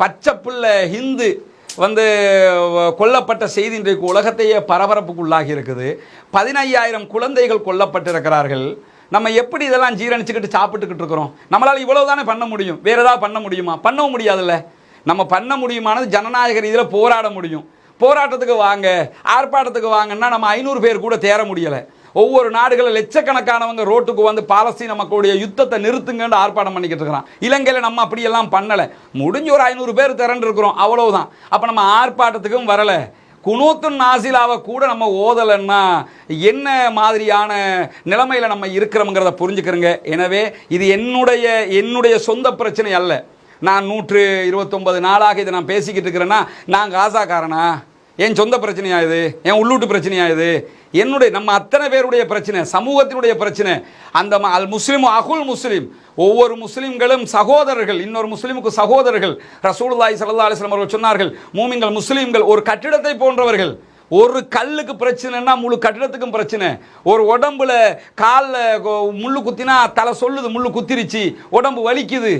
பச்சை புள்ள ஹிந்து கொல்லப்பட்ட செய்தி இன்றைக்கு உலகத்தையே பரபரப்புக்குள்ளாகி இருக்குது. 15,000 குழந்தைகள் கொல்லப்பட்டிருக்கிறார்கள். நம்ம எப்படி இதெல்லாம் ஜீரணிச்சுக்கிட்டு சாப்பிட்டுக்கிட்டு இருக்கிறோம்? நம்மளால் இவ்வளவு தானே பண்ண முடியும். வேற ஏதாவது பண்ண முடியுமா? பண்ணவும் முடியாதுல்ல. நம்ம பண்ண முடியுமானது ஜனநாயக ரீதியில் போராட முடியும். போராட்டத்துக்கு வாங்க, ஆர்ப்பாட்டத்துக்கு வாங்கன்னா நம்ம 500 பேர் கூட தேர முடியலை. ஒவ்வொரு நாடுகளில் லட்சக்கணக்கானவங்க ரோட்டுக்கு வந்து பாலஸ்தீன மக்களுடைய யுத்தத்தை நிறுத்துங்கன்னு ஆர்ப்பாட்டம் பண்ணிக்கிட்டு இருக்கிறான். இலங்கையில் நம்ம அப்படியெல்லாம் பண்ணலை. முடிஞ்ச ஒரு 500 பேர் திரண்டு இருக்கிறோம், அவ்வளவுதான். அப்போ நம்ம ஆர்ப்பாட்டத்துக்கும் வரலை. குனூத்துன் நாசிலாவை கூட நம்ம ஓதலைன்னா என்ன மாதிரியான நிலைமையில் நம்ம இருக்கிறோம்ங்கிறத புரிஞ்சுக்கிறோங்க. எனவே இது என்னுடைய சொந்த பிரச்சனை அல்ல. நான் 129 நாளாக இதை நான் பேசிக்கிட்டு இருக்கிறேன்னா நான் காசாக்காரனா? என் சொந்த பிரச்சனையா இது? என் உள்ளூட்டு பிரச்சனையா இது? நம்ம அத்தனை பேருடைய பிரச்சனை, சமூகத்தினுடைய பிரச்சனை. அந்த அல் முஸ்லிம் அகுல் முஸ்லிம், ஒவ்வொரு முஸ்லிம்களும் சகோதரர்கள், இன்னொரு முஸ்லிமுக்கு சகோதரர்கள். ரசூலுல்லாஹி ஸல்லல்லாஹு அலைஹி வஸல்லம் அவர்கள் சொன்னார்கள், மூமின்கள் முஸ்லிம்கள் ஒரு கட்டிடத்தை போன்றவர்கள். ஒரு கல்லுக்கு பிரச்சனைனா முழு கட்டிடத்துக்கும் பிரச்சனை. ஒரு உடம்புல காலில் முள்ளு குத்தினா தலை சொல்லுது முள்ளு குத்திருச்சு, உடம்பு வலிக்குது.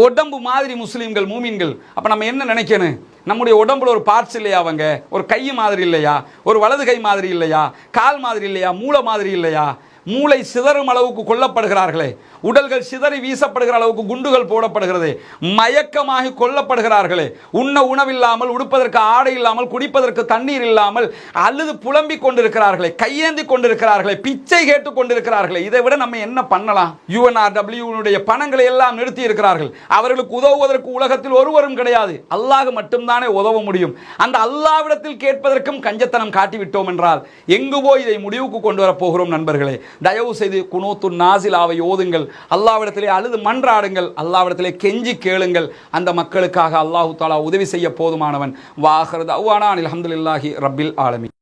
உடம்பு மாதிரி முஸ்லீம்கள் மூமின்கள். அப்போ நம்ம என்ன நினைக்கணும்? நம்முடைய உடம்புல ஒரு பார்ட்ஸ் இல்லையா? அவங்க ஒரு கை மாதிரி இல்லையா? ஒரு வலது கை மாதிரி இல்லையா? கால் மாதிரி இல்லையா? மூளை மாதிரி இல்லையா? மூளை சிதறும் அளவுக்கு கொல்லப்படுகிறார்களே, உடல்கள் சிதறி வீசப்படுகிற அளவுக்கு குண்டுகள் போடப்படுகிறது, மயக்கமாகி கொல்லப்படுகிறார்களே, உண்ண உணவில்லாமல், உடுப்பதற்கு ஆடை இல்லாமல், குடிப்பதற்கு தண்ணீர் இல்லாமல் அழுது புலம்பிக் கொண்டிருக்கிறார்களே, கையேந்தி கொண்டிருக்கிறார்களே, பிச்சை கேட்டுக் கொண்டிருக்கிறார்களே. இதை விட நம்ம என்ன பண்ணலாம்? UNRW பணங்களை எல்லாம் நிறுத்தி இருக்கிறார்கள். அவர்களுக்கு உதவுவதற்கு உலகத்தில் ஒருவரும் கிடையாது. அல்லாஹ் மட்டும்தானே உதவ முடியும். அந்த அல்லாஹ்விடத்தில் கேட்பதற்கும் கஞ்சத்தனம் காட்டிவிட்டோம் என்றால் எங்கு போய் இதை முடிவுக்கு கொண்டு வரப் போகிறோம்? நண்பர்களே, தயவு செய்து குனூத்துன் நாசிலாவை ஓதுங்கள், அல்லாஹ்விடத்திலே அழுது மன்றாடுங்கள், அல்லாஹ்விடத்திலே கெஞ்சி கேளுங்கள். அந்த மக்களுக்காக அல்லாஹ் தஆலா உதவி செய்ய போதுமானவன். வாஹிரு தஅவானா அல்ஹம்துலில்லாஹி ரப்பில் ஆலமீன்.